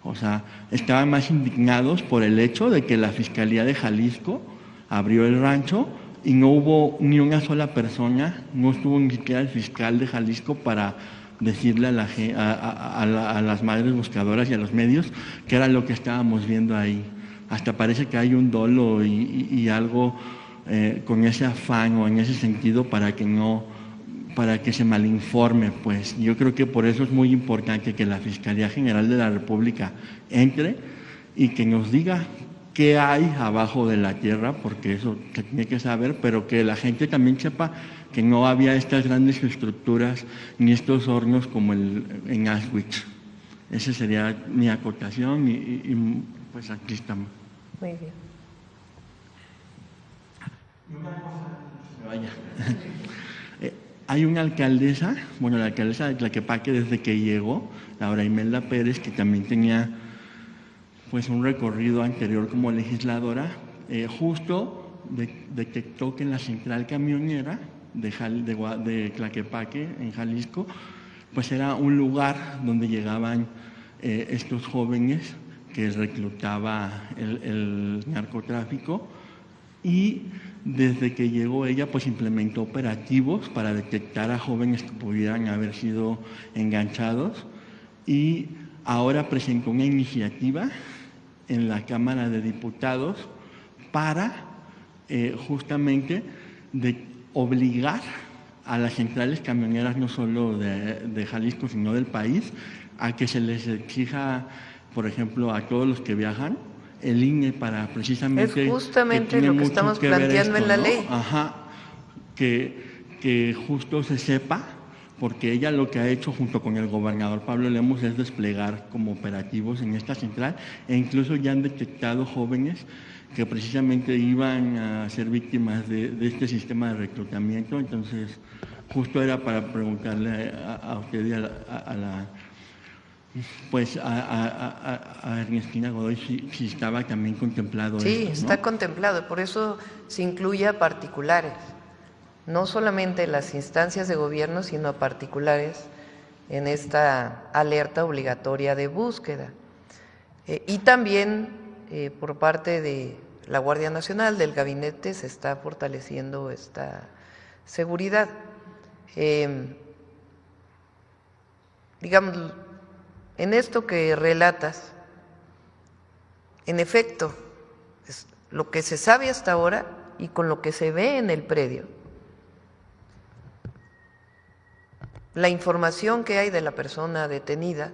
O sea, estaban más indignados por el hecho de que la Fiscalía de Jalisco abrió el rancho y no hubo ni una sola persona, no estuvo ni siquiera el fiscal de Jalisco para decirle a las madres buscadoras y a los medios que era lo que estábamos viendo ahí. Hasta parece que hay un dolo y algo con ese afán o en ese sentido para que se malinforme. Pues yo creo que por eso es muy importante que la Fiscalía General de la República entre y que nos diga qué hay abajo de la tierra, porque eso se tiene que saber, pero que la gente también sepa que no había estas grandes estructuras ni estos hornos como en Auschwitz. Esa sería mi acotación y pues aquí estamos. Muy bien. Vaya. Hay una alcaldesa, bueno, la alcaldesa de Tlaquepaque desde que llegó, Laura Imelda Pérez, que también tenía pues un recorrido anterior como legisladora, justo detectó que en la central camionera de Tlaquepaque, en Jalisco, pues era un lugar donde llegaban estos jóvenes que reclutaba el narcotráfico, y desde que llegó ella pues implementó operativos para detectar a jóvenes que pudieran haber sido enganchados, y ahora presentó una iniciativa en la Cámara de Diputados para justamente obligar a las centrales camioneras, no solo de Jalisco, sino del país, a que se les exija, por ejemplo, a todos los que viajan, el INE, para precisamente... Es justamente lo que estamos planteando en la ley. Ajá, que justo se sepa, porque ella lo que ha hecho junto con el gobernador Pablo Lemos es desplegar como operativos en esta central, e incluso ya han detectado jóvenes que precisamente iban a ser víctimas de este sistema de reclutamiento. Entonces, justo era para preguntarle a usted y a Ernestina Godoy si estaba también contemplado esto, Sí, ¿no? está contemplado, por eso se incluye a particulares, no solamente las instancias de gobierno, sino a particulares en esta alerta obligatoria de búsqueda. Y también por parte de la Guardia Nacional, del gabinete, se está fortaleciendo esta seguridad. Digamos, en esto que relatas, en efecto, es lo que se sabe hasta ahora y con lo que se ve en el predio, la información que hay de la persona detenida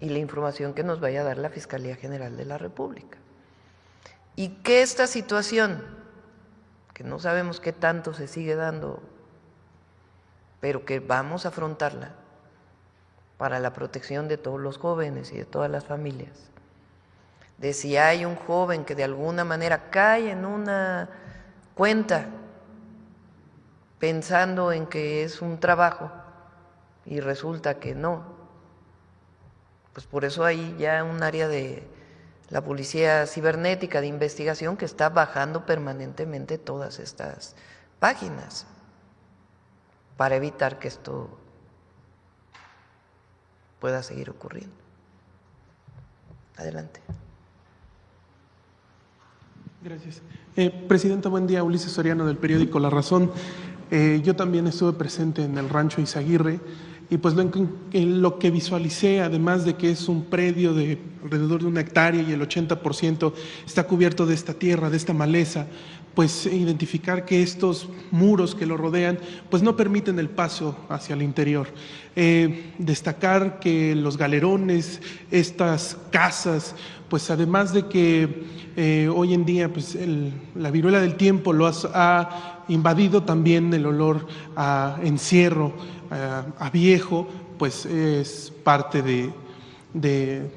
y la información que nos vaya a dar la Fiscalía General de la República. Y que esta situación, que no sabemos qué tanto se sigue dando, pero que vamos a afrontarla para la protección de todos los jóvenes y de todas las familias, de si hay un joven que de alguna manera cae en una cuenta pensando en que es un trabajo y resulta que no, pues por eso hay ya un área de la Policía Cibernética de Investigación que está bajando permanentemente todas estas páginas para evitar que esto pueda seguir ocurriendo. Adelante. Gracias. Presidenta, buen día. Ulises Soriano, del periódico La Razón. Yo también estuve presente en el rancho Izaguirre y pues lo que visualicé, además de que es un predio de alrededor de 1 hectárea y el 80% está cubierto de esta tierra, de esta maleza, pues identificar que estos muros que lo rodean pues no permiten el paso hacia el interior. Destacar que los galerones, estas casas, pues además de que hoy en día pues la viruela del tiempo ha invadido también el olor a encierro, a viejo, pues es parte de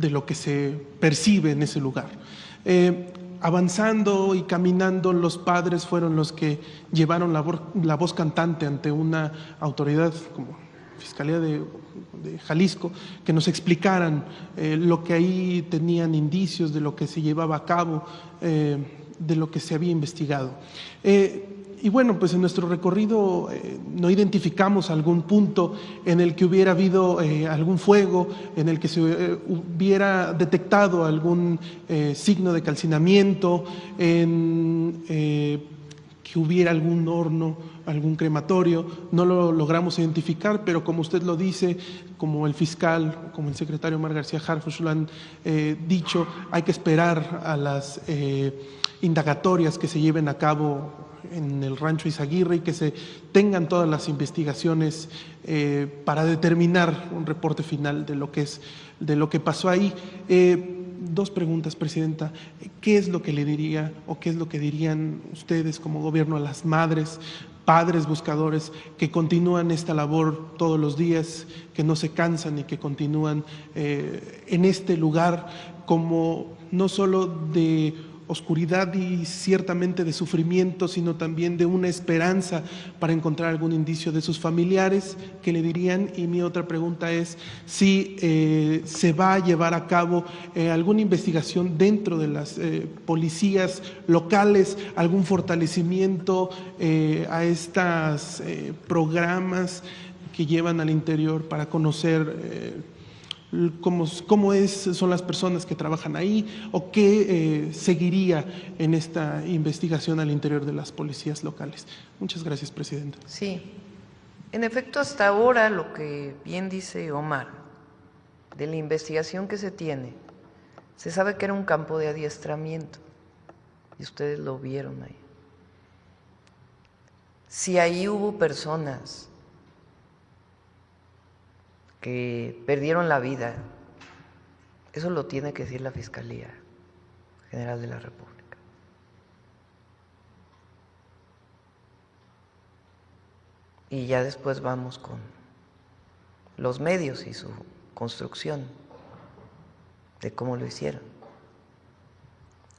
lo que se percibe en ese lugar. Avanzando y caminando, los padres fueron los que llevaron la voz cantante ante una autoridad como Fiscalía de Jalisco, que nos explicaran lo que ahí tenían indicios de lo que se llevaba a cabo, de lo que se había investigado. Y bueno, pues en nuestro recorrido no identificamos algún punto en el que hubiera habido algún fuego, en el que se hubiera detectado algún signo de calcinamiento, que hubiera algún horno, algún crematorio. No lo logramos identificar, pero como usted lo dice, como el fiscal, como el secretario Omar García Harfuch lo han dicho, hay que esperar a las indagatorias que se lleven a cabo en el rancho Izaguirre y que se tengan todas las investigaciones para determinar un reporte final de lo que pasó ahí. 2 preguntas, Presidenta. ¿Qué es lo que le diría o qué es lo que dirían ustedes como gobierno a las madres, padres buscadores que continúan esta labor todos los días, que no se cansan y que continúan en este lugar como no solo de oscuridad y ciertamente de sufrimiento, sino también de una esperanza para encontrar algún indicio de sus familiares? ¿Qué le dirían? Y mi otra pregunta es si se va a llevar a cabo alguna investigación dentro de las policías locales, algún fortalecimiento a estos programas que llevan al interior para conocer cómo son las personas que trabajan ahí, o qué seguiría en esta investigación al interior de las policías locales. Muchas gracias, Presidenta. Sí, en efecto, hasta ahora lo que bien dice Omar, de la investigación que se tiene, se sabe que era un campo de adiestramiento, y ustedes lo vieron ahí. Si ahí hubo personas que perdieron la vida, eso lo tiene que decir la Fiscalía General de la República. Y ya después vamos con los medios y su construcción de cómo lo hicieron.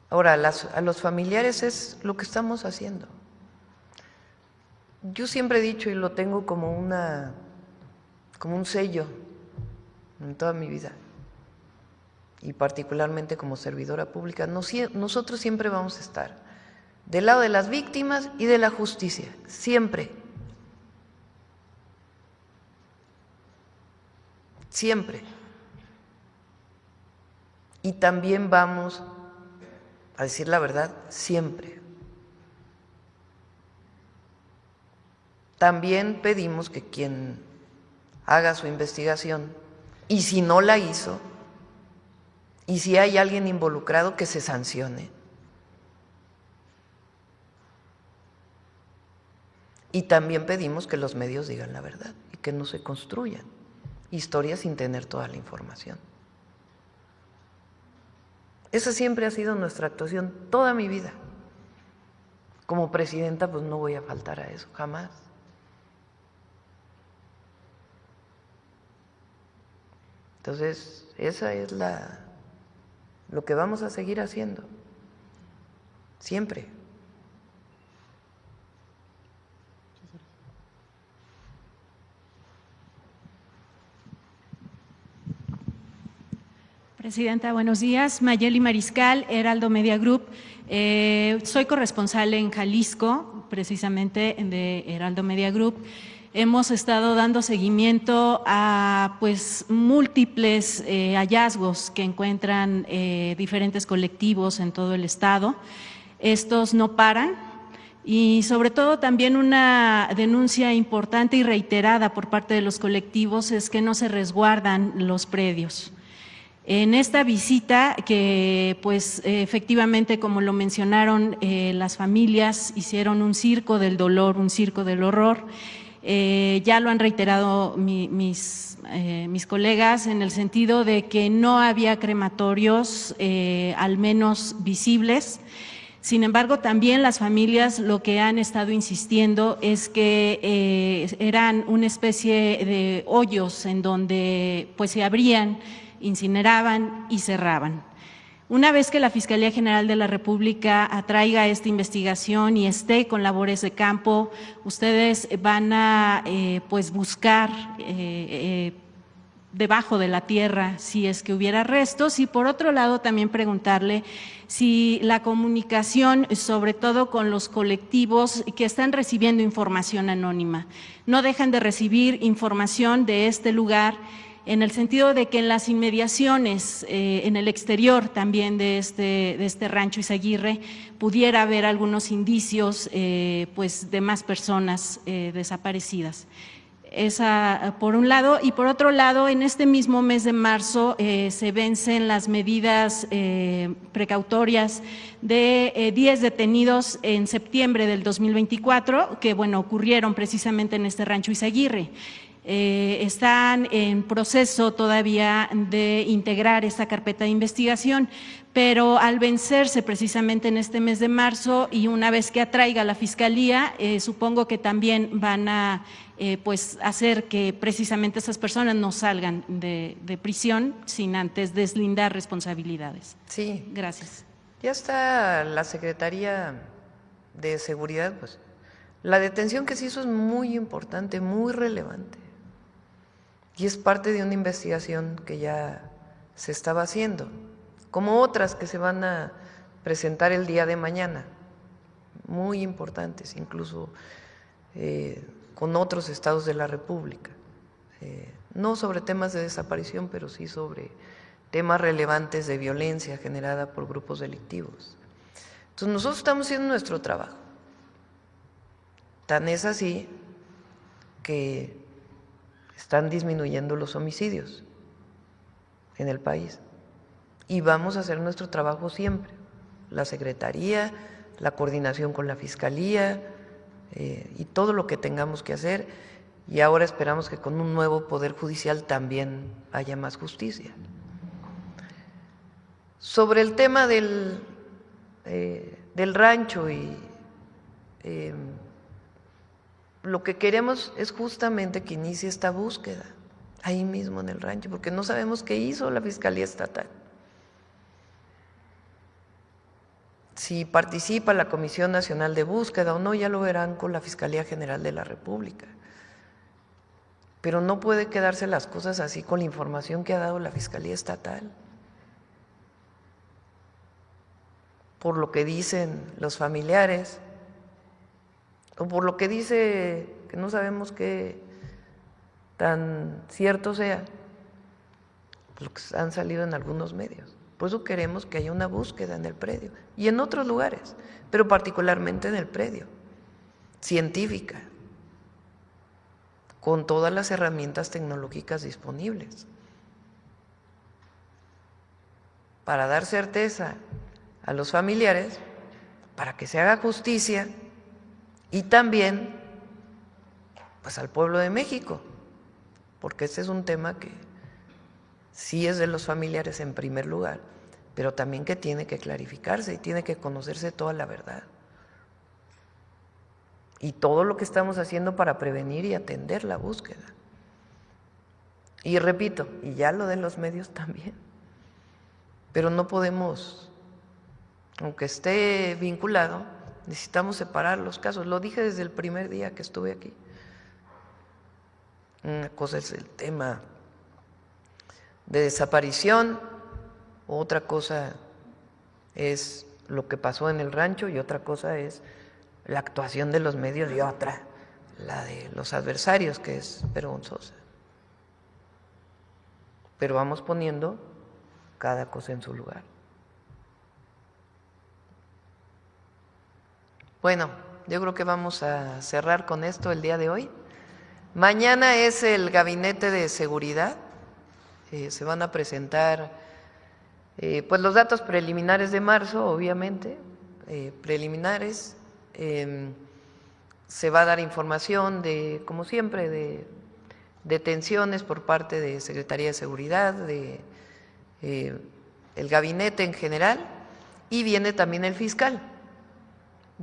Ahora, a los familiares es lo que estamos haciendo. Yo siempre he dicho, y lo tengo como un sello en toda mi vida, y particularmente como servidora pública, nosotros siempre vamos a estar del lado de las víctimas y de la justicia, siempre. Siempre. Y también vamos a decir la verdad, siempre. También pedimos que quien haga su investigación, y si no la hizo, y si hay alguien involucrado, que se sancione. Y también pedimos que los medios digan la verdad y que no se construyan historias sin tener toda la información. Esa siempre ha sido nuestra actuación toda mi vida. Como presidenta, pues no voy a faltar a eso, jamás. Entonces, esa es lo que vamos a seguir haciendo, siempre. Presidenta, buenos días. Mayeli Mariscal, Heraldo Media Group. Soy corresponsal en Jalisco, precisamente de Heraldo Media Group. Hemos estado dando seguimiento a múltiples hallazgos que encuentran diferentes colectivos en todo el estado. Estos no paran y sobre todo también una denuncia importante y reiterada por parte de los colectivos es que no se resguardan los predios. En esta visita, que pues efectivamente, como lo mencionaron, las familias hicieron un circo del dolor, un circo del horror, ya lo han reiterado mis colegas, en el sentido de que no había crematorios, al menos visibles. Sin embargo, también las familias lo que han estado insistiendo es que eran una especie de hoyos en donde pues se abrían, incineraban y cerraban. Una vez que la Fiscalía General de la República atraiga esta investigación y esté con labores de campo, ustedes van a pues buscar debajo de la tierra si es que hubiera restos, y por otro lado también preguntarle si la comunicación, sobre todo con los colectivos que están recibiendo información anónima, no dejan de recibir información de este lugar, en el sentido de que en las inmediaciones, en el exterior también de este rancho Izaguirre, pudiera haber algunos indicios pues de más personas desaparecidas. Esa por un lado, y por otro lado, en este mismo mes de marzo se vencen las medidas precautorias de 10 detenidos en septiembre del 2024, que bueno, ocurrieron precisamente en este rancho Izaguirre. Están en proceso todavía de integrar esta carpeta de investigación, pero al vencerse precisamente en este mes de marzo y una vez que atraiga la Fiscalía, supongo que también van a pues hacer que precisamente esas personas no salgan de prisión sin antes deslindar responsabilidades. Sí. Gracias. Ya está la Secretaría de Seguridad, pues la detención que se hizo es muy importante, muy relevante, y es parte de una investigación que ya se estaba haciendo, como otras que se van a presentar el día de mañana, muy importantes, incluso con otros estados de la República, no sobre temas de desaparición, pero sí sobre temas relevantes de violencia generada por grupos delictivos. Entonces nosotros estamos haciendo nuestro trabajo, tan es así que están disminuyendo los homicidios en el país, y vamos a hacer nuestro trabajo siempre, la Secretaría, la coordinación con la Fiscalía y todo lo que tengamos que hacer, y ahora esperamos que con un nuevo Poder Judicial también haya más justicia. Sobre el tema del rancho, y lo que queremos es justamente que inicie esta búsqueda ahí mismo en el rancho, porque no sabemos qué hizo la Fiscalía Estatal. Si participa la Comisión Nacional de Búsqueda o no, ya lo verán con la Fiscalía General de la República. Pero no puede quedarse las cosas así con la información que ha dado la Fiscalía Estatal. Por lo que dicen los familiares, o por lo que dice, que no sabemos qué tan cierto sea, lo que han salido en algunos medios. Por eso queremos que haya una búsqueda en el predio y en otros lugares, pero particularmente en el predio, científica, con todas las herramientas tecnológicas disponibles, para dar certeza a los familiares, para que se haga justicia, y también pues al pueblo de México, porque este es un tema que sí es de los familiares en primer lugar, pero también que tiene que clarificarse y tiene que conocerse toda la verdad. Y todo lo que estamos haciendo para prevenir y atender la búsqueda. Y repito, y ya lo de los medios también, pero no podemos, aunque esté vinculado, necesitamos separar los casos. Lo dije desde el primer día que estuve aquí. Una cosa es el tema de desaparición, otra cosa es lo que pasó en el rancho y otra cosa es la actuación de los medios y otra, la de los adversarios, que es vergonzosa. Pero vamos poniendo cada cosa en su lugar. Bueno, yo creo que vamos a cerrar con esto el día de hoy. Mañana es el Gabinete de Seguridad. Se van a presentar pues los datos preliminares de marzo, obviamente, preliminares. Se va a dar información de, como siempre, de detenciones por parte de Secretaría de Seguridad, de el gabinete en general, y viene también el fiscal.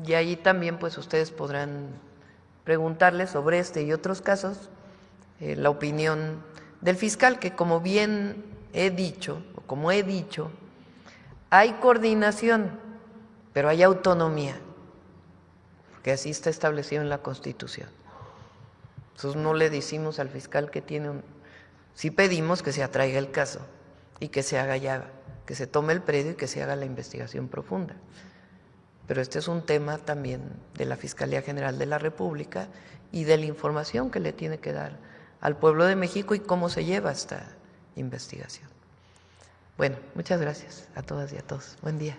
Y ahí también pues ustedes podrán preguntarle sobre este y otros casos la opinión del fiscal, que como bien he dicho, o como he dicho, hay coordinación, pero hay autonomía, porque así está establecido en la Constitución. Entonces no le decimos al fiscal que tiene un... Sí pedimos que se atraiga el caso y que se haga ya, que se tome el predio y que se haga la investigación profunda. Pero este es un tema también de la Fiscalía General de la República y de la información que le tiene que dar al pueblo de México y cómo se lleva esta investigación. Bueno, muchas gracias a todas y a todos. Buen día.